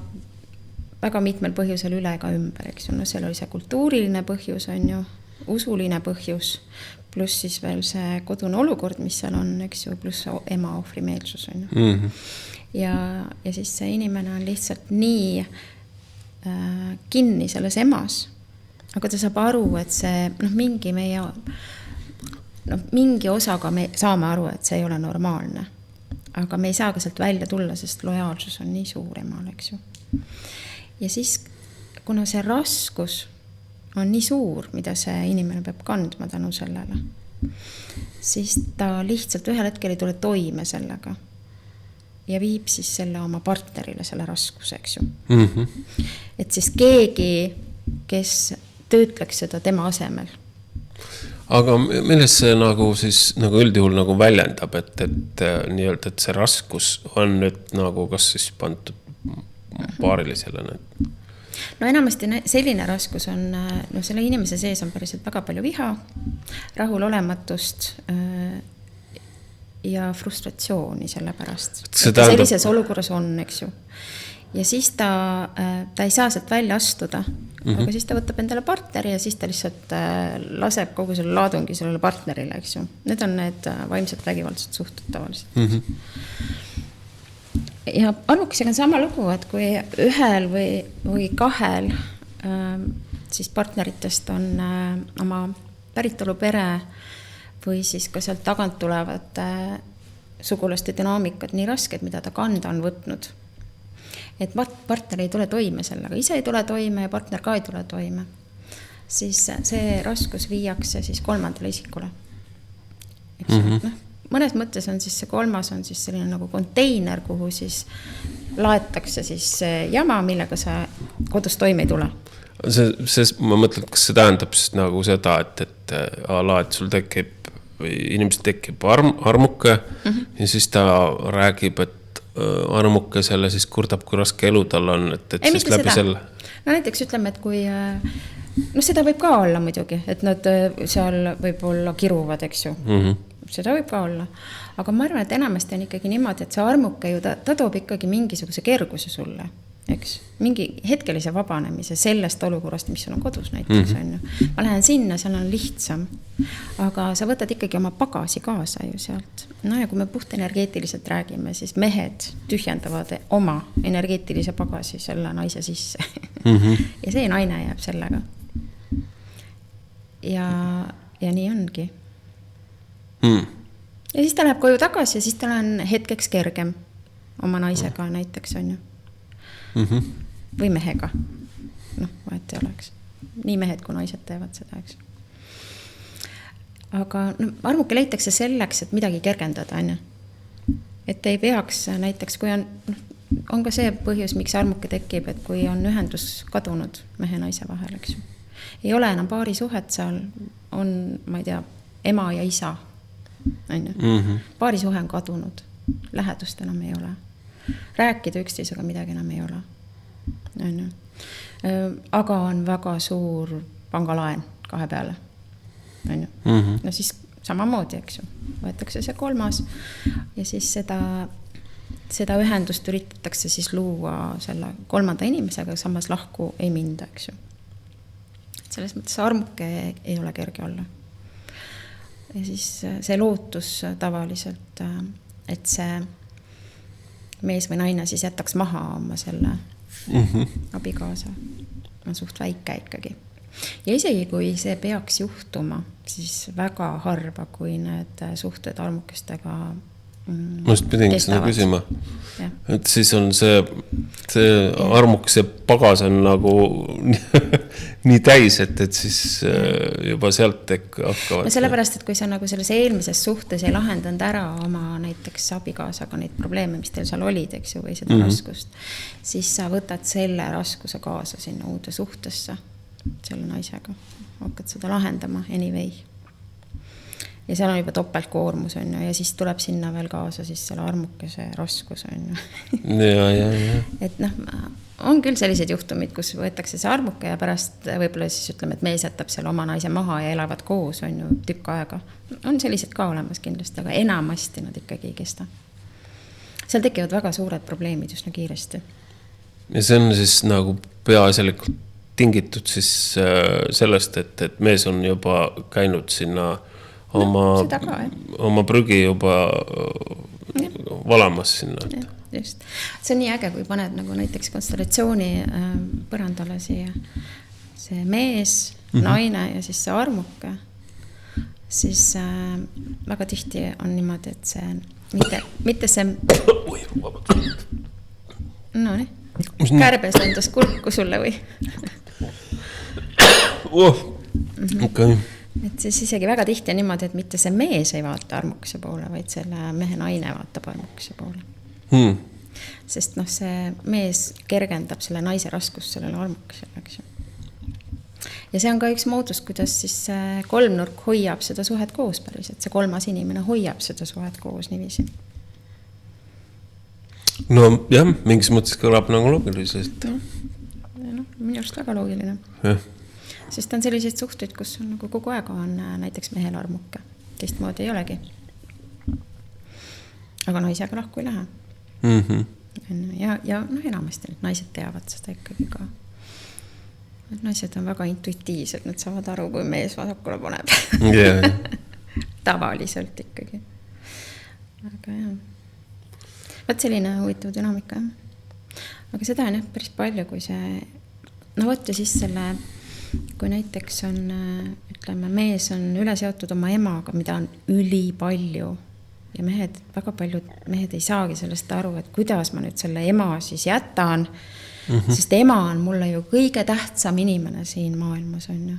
Speaker 1: väga mitmel põhjusel üle ega ümber, eks ju. No seal oli see kultuuriline põhjus, on ju, usuline põhjus, pluss siis veel see kodune olukord, mis seal on, eks ju, pluss ema ohvrimeelsus, on ju. Ja siis see inimene on lihtsalt nii kinni selles emas, aga ta saab aru, et see mingi osaga me saame aru, et see ei ole normaalne, aga me ei saa ka sealt välja tulla, sest lojaalsus on nii suur emal, eks ju. Ja siis, kuna see raskus on nii suur, mida see inimene peab kandma tänu sellele, siis ta lihtsalt ühel hetkel ei tule toime sellega ja viib siis selle oma partnerile selle raskuse, eks ju. Et siis keegi, kes töötleks seda tema asemel.
Speaker 2: Aga milles see nagu siis nagu üldjuhul nagu väljendab, et nii-öelda, et see raskus on nüüd nagu kas siis pandud paarilisele?
Speaker 1: No enamasti selline raskus on, selle inimese sees on päriselt väga palju viha, rahulolematust ja frustratsiooni selle pärast. Sellises olukorras on, eks ju. Ja siis ta ei saa sealt välja astuda, aga siis ta võtab endale partneri ja siis ta lihtsalt laseb kogu selle laadungi sellele partnerile, eks ju. Need on need vaimselt vägivaldsed suhted tavaliselt. Ja armukesega on sama lugu, et kui ühel või kahel siis partneritest on oma päritolu pere või siis ka sealt tagant tulevad sugulaste dünaamikad nii rasked, mida ta kanda on võtnud. Et partner ei tule toime sellega, ise ei tule toime ja partner ka ei tule toime. Siis see raskus viiakse siis kolmandale isikule. Mõnes mõttes on siis see kolmas on siis selline nagu konteiner, kuhu siis laetakse siis jama, millega sa kodus toime ei tule.
Speaker 2: Ma mõtlen, kas see tähendab siis nagu seda, et sul tekib või inimesel tekib armuke ja siis ta räägib, et armuke selle siis kurdab, kui raske elu tal on, et siis läbi seda. Selle.
Speaker 1: No näiteks ütleme, et kui seda võib ka olla muidugi, et nad seal võib olla kiruvad, eks ju. Seda võib ka olla. Aga ma arvan, et enamasti on ikkagi niimoodi, et see armuke ju ta toob ikkagi mingisuguse kerguse sulle. Eks? Mingi hetkelise vabanemise sellest olukorrast, mis sul on kodus näiteks on ju. Ma lähen sinna, seal on lihtsam, aga sa võtad ikkagi oma bagasi kaasa ju sealt. No ja kui me puht energeetiliselt räägime, siis mehed tühjendavad oma energeetilise bagasi selle naise sisse. Ja see naine jääb sellega. Ja nii ongi. Ja siis ta läheb koju tagasi ja siis tal on hetkeks kergem oma naisega näiteks on ju. Või mehega. Vahet ei oleks. Nii mehed kui naised teevad seda, eks. Aga armuke leitakse selleks, et midagi kergendada, on ju. Et ei peaks näiteks, kui on ka see põhjus, miks armuke tekib, et kui on ühendus kadunud mehe ja naise vahel, eks ju. Ei ole enam paari suhet seal, on, ma ei tea, ema ja isa, on ju. Paari suhe on kadunud, lähedust enam ei ole. Rääkida üksteisega midagi enam ei ole. Aga on väga suur pangalaen kahe peale. No siis samamoodi, eks ju. Võetakse see kolmas ja siis seda ühendust üritatakse siis luua selle kolmanda inimesega, samas lahku ei minda, eks ju. Selles mõttes armuke ei ole kerge olla. Ja siis see lootus tavaliselt, et see mees või naine siis jätaks maha oma selle abikaasa. On suht väike ikkagi. Ja isegi kui see peaks juhtuma, siis väga harva, kui need suhted armukestega
Speaker 2: ma just pidingi seda küsima.
Speaker 1: Jah.
Speaker 2: Et siis on see armukese pagas on nagu nii täis, et siis juba sealt hakkavad.
Speaker 1: No sellepärast, et kui sa nagu selles eelmises suhtes ei lahendanud ära oma näiteks abikaasaga neid probleeme, mis teil seal olid, eks ju, või seda raskust, siis sa võtad selle raskuse kaasa sinna uude suhtesse selle naisega. Hakkad seda lahendama anyway. Ja seal on juba topeltkoormus on ju, ja siis tuleb sinna veel kaasa siis selle armukese raskus on ju.
Speaker 2: Ja.
Speaker 1: Et noh, on küll sellised juhtumid, kus võetakse see armuke ja pärast võib-olla siis ütleme, et mees jätab selle oma naise maha ja elavad koos on ju tükk aega. On sellised ka olemas kindlasti, aga enamasti nad ikkagi ei kesta. Seal tekivad väga suured probleemid üsna kiiresti.
Speaker 2: Ja see on siis nagu peaasjalikult tingitud siis sellest, et mees on juba käinud sinna oma prügi juba valamas sinna.
Speaker 1: Ja, just. See on nii äge, kui paned nagu näiteks konstellatsiooni põrandale siia see mees, naine ja siis see armuke, siis väga tihti on niimoodi, et see mitte see no nii, kärbes lendas kurku sulle või?
Speaker 2: Okay.
Speaker 1: Et siis isegi väga tihti on niimoodi, et mitte see mees ei vaata armukese poole, vaid selle mehe naine vaatab armukese poole. Sest noh, see mees kergendab selle naise raskust sellele armukesele, eks ju. Ja see on ka üks moodus, kuidas siis kolmnurk hoiab seda suhet koos päris, et see kolmas inimene hoiab seda suhet koos niiviisi.
Speaker 2: No jah, mingis mõttes kõlab nagu loogiliselt.
Speaker 1: No, minu arust väga loogiline.
Speaker 2: Jah.
Speaker 1: Sest on selliseid suhteid, kus on nagu kogu aeg on näiteks mehel armuke. Teistmoodi ei olegi. Aga naisega lahku ei lähe. Ja noh, enamasti need naised teavad seda ikkagi ka. Naised on väga intuitiivsed, nad saavad aru, kui mees vasakule paneb.
Speaker 2: Yeah.
Speaker 1: Tavaliselt ikkagi. Aga jah. Vaat selline huvitav dünamika. Aga seda on jah päris palju, kui see no võtta siis selle kui näiteks on, ütleme, mees on üle seotud oma emaga, mida on üli palju ja väga paljud mehed ei saagi sellest aru, et kuidas ma nüüd selle ema siis jätan, sest ema on mulle ju kõige tähtsam inimene siin maailmas on ju.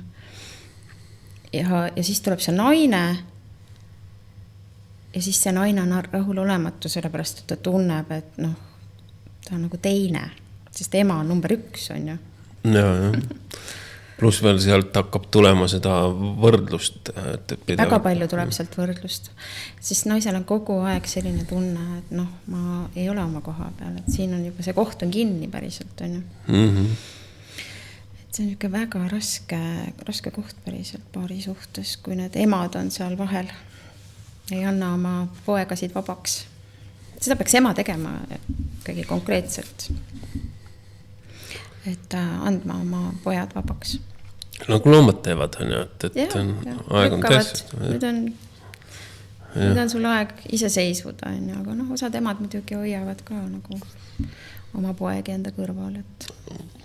Speaker 1: Ja siis tuleb see naine ja siis see naine on rahul olematu, sellepärast, et ta tunneb, et noh, ta on nagu teine, sest ema on number 1 on ju.
Speaker 2: Ja. Plus veel sealt hakkab tulema seda võrdlust.
Speaker 1: Väga palju tuleb sealt võrdlust. Siis naisel on kogu aeg selline tunne, et noh, ma ei ole oma koha peal, et siin on juba see koht on kinni päriselt, on ju. Et see on niisugune väga raske koht päriselt paari suhtes, kui need emad on seal vahel, ei anna oma poegasid vabaks. Seda peaks ema tegema ikkagi konkreetselt, et andma oma pojad vabaks.
Speaker 2: Nagu loomad teevad, on ju, et aeg on tähtsad.
Speaker 1: Nüüd on sul aeg iseseisvuda, on ju, aga noh, osad emad muidugi hoiavad ka nagu oma poegi enda kõrval.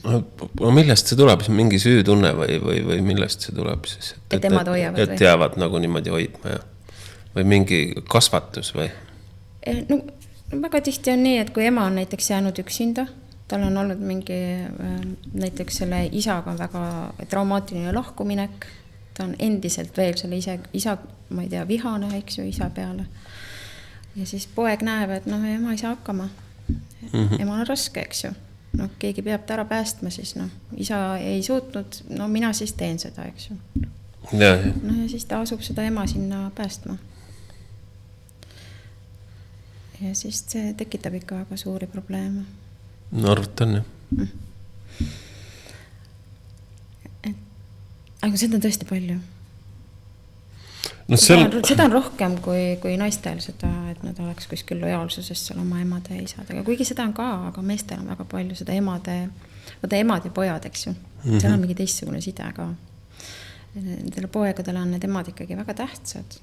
Speaker 2: Aga millest see tuleb? Mingi süütunne või millest see tuleb siis?
Speaker 1: Et emad hoiavad
Speaker 2: või? Et jäävad nagu niimoodi hoidma ja või mingi kasvatus või?
Speaker 1: No, väga tihti on nii, et kui ema on näiteks jäänud üksinda, tal on olnud mingi, näiteks selle isaga on väga traumaatiline lahkuminek, ta on endiselt veel selle isa, ma ei tea, vihane, eks ju, isa peale. Ja siis poeg näeb, et noh, ema ei saa hakkama. Emal on raske, eks ju. No, keegi peab ta ära päästma, siis noh, isa ei suutnud, no mina siis teen seda, eks ju.
Speaker 2: Ja.
Speaker 1: No ja siis ta asub seda ema sinna päästma. Ja siis see tekitab ikka väga suuri probleeme.
Speaker 2: No arvutan, jah.
Speaker 1: Aga seda on tõesti palju.
Speaker 2: No
Speaker 1: seda on rohkem kui naistel seda, et nad oleks kuskil lojaalsusest seal oma emade ja isadega. Kuigi seda on ka, aga meestel on väga palju seda emad ja pojad, eks ju. Seal on mingi teistsugune side ka. Nendele poegadele on need emad ikkagi väga tähtsad.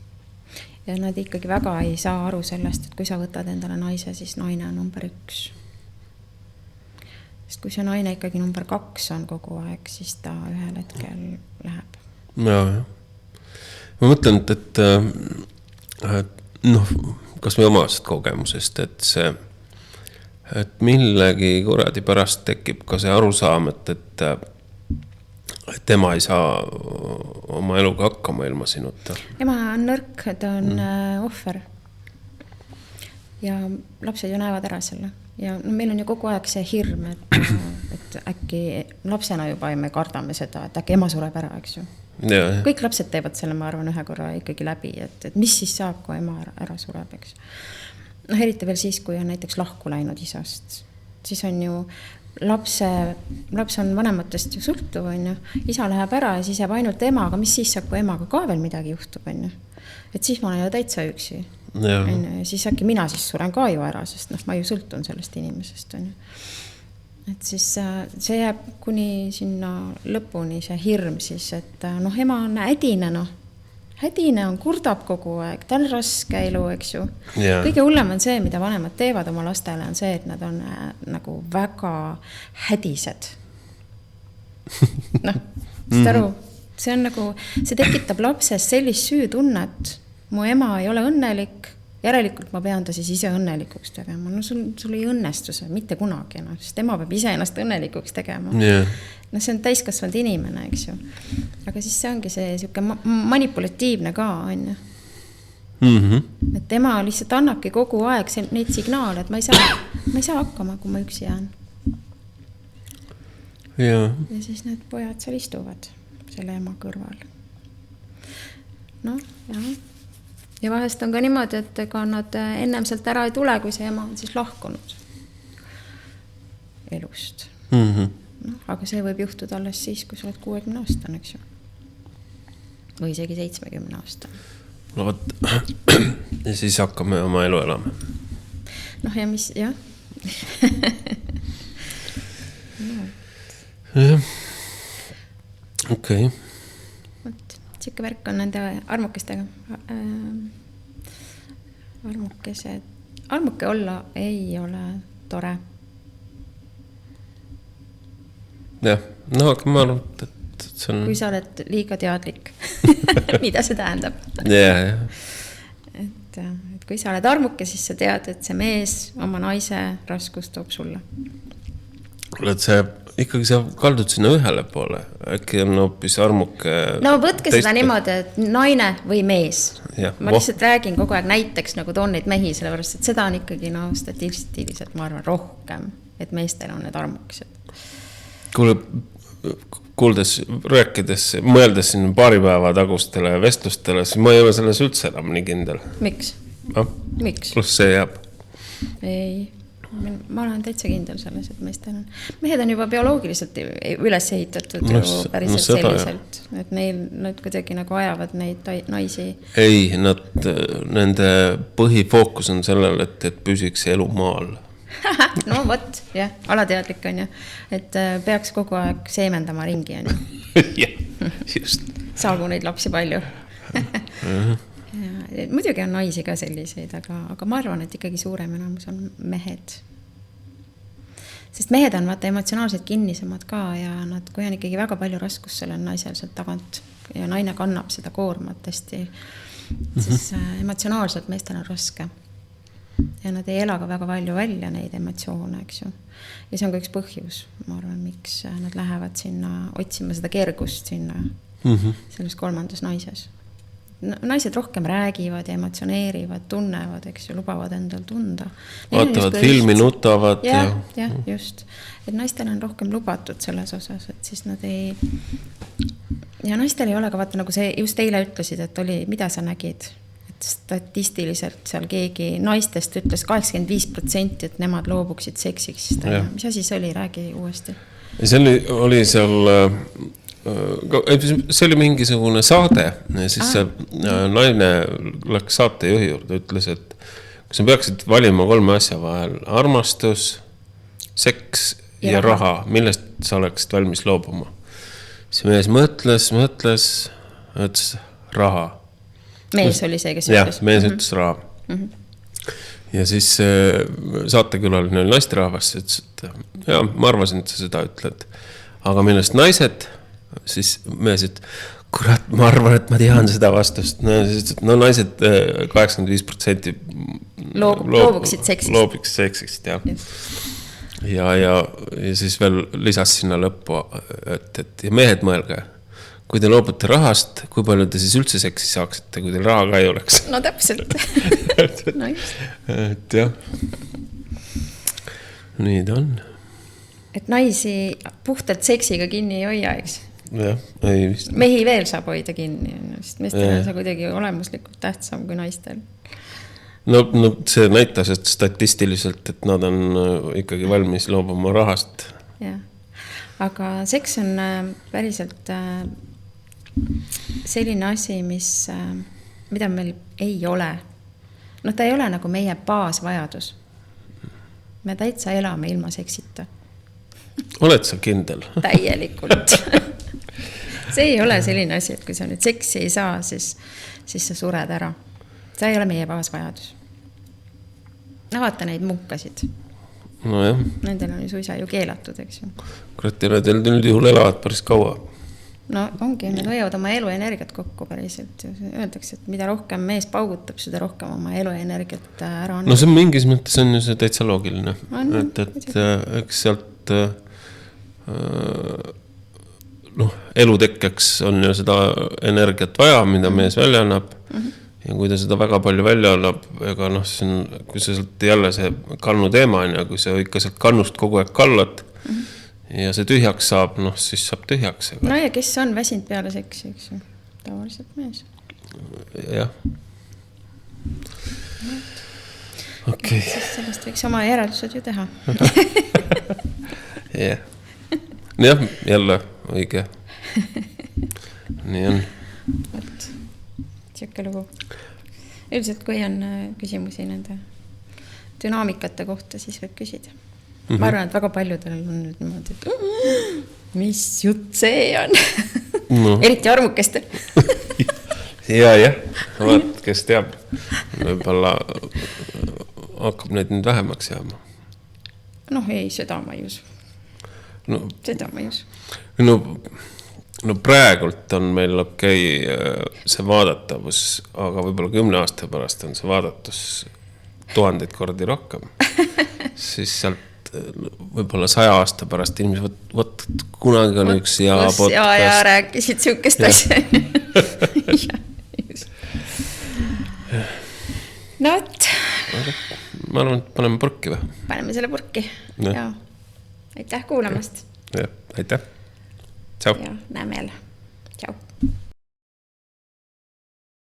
Speaker 1: Ja nad ikkagi väga ei saa aru sellest, et kui sa võtad endale naise, siis naine on number 1. Sest kui see naine ikkagi number 2 on kogu aeg, siis ta ühel hetkel läheb.
Speaker 2: Ja. Ma mõtlen, et noh, kas või omast kogemusest, et millegi kuradi pärast tekib ka see arusaam, et tema ei saa oma eluga hakkama ilma sinuta.
Speaker 1: Ema on nõrk, ta on ohver. Ja lapsed ju näevad ära selle. Ja no, meil on ju kogu aeg see hirm, et äkki lapsena juba me kardame seda, et äkki ema sureb ära, eks ju.
Speaker 2: Ja.
Speaker 1: Kõik lapsed teevad selle, ma arvan, ühe korra ikkagi läbi, et mis siis saab, kui ema ära sureb, eks. No eriti veel siis, kui on näiteks lahku läinud isast. Siis on ju laps on vanematest ju sõltuv, on ju. Isa läheb ära ja siis jääb ainult ema, aga mis siis saab, kui emaga ka veel midagi juhtub, on ju. Et siis ma olen ju täitsa üksi. Ja siis äkki mina siis suren ka ju ära, sest ma ju sõltun sellest inimesest, on ju. Et siis see jääb kuni sinna lõpuni see hirm siis, et ema on hädine, hädine on, kurdab kogu aeg, ta on raske elu, eks ju. Yeah. Kõige hullem on see, mida vanemad teevad oma lastele, on see, et nad on nagu väga hädised. Sest aru, see on nagu, see tekitab lapses sellist süütunnet, mu ema ei ole õnnelik, järelikult ma pean ta siis ise õnnelikuks tegema. No sul ei õnnestu see mitte kunagi, sest ema peab ise ennast õnnelikuks tegema. Yeah. No see on täiskasvanud inimene, eks ju. Aga siis see ongi see siuke manipulatiivne ka, on ju. Et tema lihtsalt annabki kogu aeg neid signaale, et ma ei saa hakkama, kui ma üksi jään.
Speaker 2: Ja
Speaker 1: siis need pojad seal istuvad selle ema kõrval. Ja vahest on ka niimoodi, et ega nad ennem sealt ära ei tule, kui see ema on siis lahkunud elust. Aga see võib juhtuda alles siis, kui sa oled 60 aastane, eks ju. Või isegi 70 aastane.
Speaker 2: No võt, ja siis hakkame oma elu elama.
Speaker 1: Ja mis, jah.
Speaker 2: Okei.
Speaker 1: Siuke värk on nende armukestega. Armuke olla ei ole tore.
Speaker 2: Jah, aga ma arvan, et see on...
Speaker 1: Kui sa oled liiga teadlik, mida see tähendab.
Speaker 2: Ja.
Speaker 1: Et kui sa oled armuke, siis sa tead, et see mees oma naise raskust toob sulle.
Speaker 2: Ikkagi sa kaldud sinna ühele poole. Äkki on hoopis armuke...
Speaker 1: No võtke seda niimoodi, et naine või mees.
Speaker 2: Ja,
Speaker 1: ma lihtsalt räägin kogu aeg näiteks, nagu toon neid mehi, sellepärast, et seda on ikkagi statistiliselt, ma arvan, rohkem, et meestel on need armukesed. Kuuldes, rääkides, mõeldes siin paari päeva tagustele vestlustele, siis ma ei ole selles üldse enam nii kindel. Miks? Miks?
Speaker 2: Plus see jääb.
Speaker 1: Ei, ma olen täitsa kindel selles, et mehed on juba bioloogiliselt üles ehitatud päriselt selliselt, et nad kuidagi nagu ajavad neid naisi.
Speaker 2: Ei, nende põhifookus on sellel, et püsiks elu maal.
Speaker 1: No võt, jah, alateadlik on ju, et peaks kogu aeg seemendama ringi on ju.
Speaker 2: Jah, just.
Speaker 1: Saagu neid lapsi palju. Muidugi on naisi ka selliseid, aga ma arvan, et ikkagi suurem enamus on mehed. Sest mehed on vaata emotsionaalselt kinnisemad ka ja nad, kui on ikkagi väga palju raskus sellel naisel sealt tagant ja naine kannab seda koormat hästi, siis emotsionaalselt meestel on raske. Ja nad ei ela ka väga palju välja neid emotsioone, eks ju. Ja see on ka üks põhjus, ma arvan, miks nad lähevad sinna otsima seda kergust sinna selles kolmandas naises. Naised rohkem räägivad ja emotsioneerivad, tunnevad, eks ju, lubavad endal tunda.
Speaker 2: Vaatavad filmi, nutavad.
Speaker 1: Ja, just. Et naistel on rohkem lubatud selles osas, et siis nad ei... Ja naistel ei ole ka, vaata, nagu see just eile ütlesid, et oli, mida sa nägid? Statistiliselt seal keegi naistest ütles 85%, et nemad loobuksid seksiks. Mis asi see oli? Räägi uuesti.
Speaker 2: See oli seal, see oli mingisugune saade. Siis see naine läks saatejuhi juurde, ütles, et kui sa peaksid valima 3 asja vahel, armastus, seks ja raha, millest sa oleksid valmis loobuma. See mees mõtles, ütles raha.
Speaker 1: Mees oli see, kes
Speaker 2: ütles? Jah, mees ütles raha. Ja siis saatekülaline oli naisterahvas, ütles, et ja, ma arvasin, et sa seda ütled. Aga millest naised, siis mees ütles, kurat, ma arvan, et ma tean seda vastust. No naised 85%
Speaker 1: loobuksid seksist.
Speaker 2: Loobuks seksist, jah. Ja siis veel lisas sinna lõppu, et mehed mõelge, kui te loobute rahast, kui palju te siis üldse seksi saaksite, kui teil raha ka ei oleks?
Speaker 1: No täpselt. No just.
Speaker 2: Et jah. Nii ta on.
Speaker 1: Et naisi puhtalt seksiga kinni ei hoia, eks?
Speaker 2: Jah, ei vist.
Speaker 1: Mehi veel saab hoida kinni, sest meestel on see kuidagi olemuslikult tähtsam kui naistel.
Speaker 2: No see näitas, et statistiliselt, et nad on ikkagi valmis loobuma rahast.
Speaker 1: Jah. Aga seks on päriselt selline asi, mida meil ei ole. No ta ei ole nagu meie baasvajadus. Me täitsa elame ilma seksita.
Speaker 2: Oled sa kindel?
Speaker 1: Täielikult. See ei ole selline asi, et kui sa nüüd seksi ei saa, siis sa sured ära. See ei ole meie baasvajadus. No vaata neid munkasid.
Speaker 2: No jah.
Speaker 1: Nendel on ju suisa ju keelatud, eks ju.
Speaker 2: Kuratile, teil nüüd juhul elavad päris kaua.
Speaker 1: No ongi, need hoiavad oma eluenergiat kokku päriselt. Öeldakse, et mida rohkem mees paugutab, seda rohkem oma eluenergiat ära on.
Speaker 2: No see mingis mõttes on ju see täitsa loogiline. Et eks sealt elutekkeks on ju seda energiat vaja, mida mees välja annab. Ja kui ta seda väga palju välja annab, ega kui see sealt jälle see kannu teema on ja kui see ikka sealt kannust kogu aeg kallad ja see tühjaks saab, siis saab tühjaks.
Speaker 1: No ja kes on väsinud peale seksi, eks ju? Tavaliselt mees.
Speaker 2: Jah. Okei.
Speaker 1: Siis sellest võiks oma järeldused ju teha.
Speaker 2: Jah. Jah, jälle õige. Nii on.
Speaker 1: Võt, siuke lugu. Üldiselt, kui on küsimusi nende dünaamikate kohta, siis võib küsida. Ma arvan, et väga paljudel on nüüd niimoodi, et mis jutt see on? No. Eriti armukestel.
Speaker 2: Jah. Vaat, kes teab. Võib-olla hakkab neid nüüd vähemaks jääma.
Speaker 1: Ei, seda ma ei usu. Seda ma ei usu.
Speaker 2: No praegult on meil see vaadatavus, aga võib-olla 10 aasta pärast on see vaadatus 1000 kordi rohkem. Siis sealt võib-olla 100 aasta pärast inimesed, võt kunagi oli üks hea podcast.
Speaker 1: Ja rääkisid siukest asja. No võt.
Speaker 2: Ma arvan, et paneme purki või?
Speaker 1: Paneme selle purki. Ja. Aitäh kuulamast.
Speaker 2: Aitäh. Tšau.
Speaker 1: Ja näeme jälle. Tšau.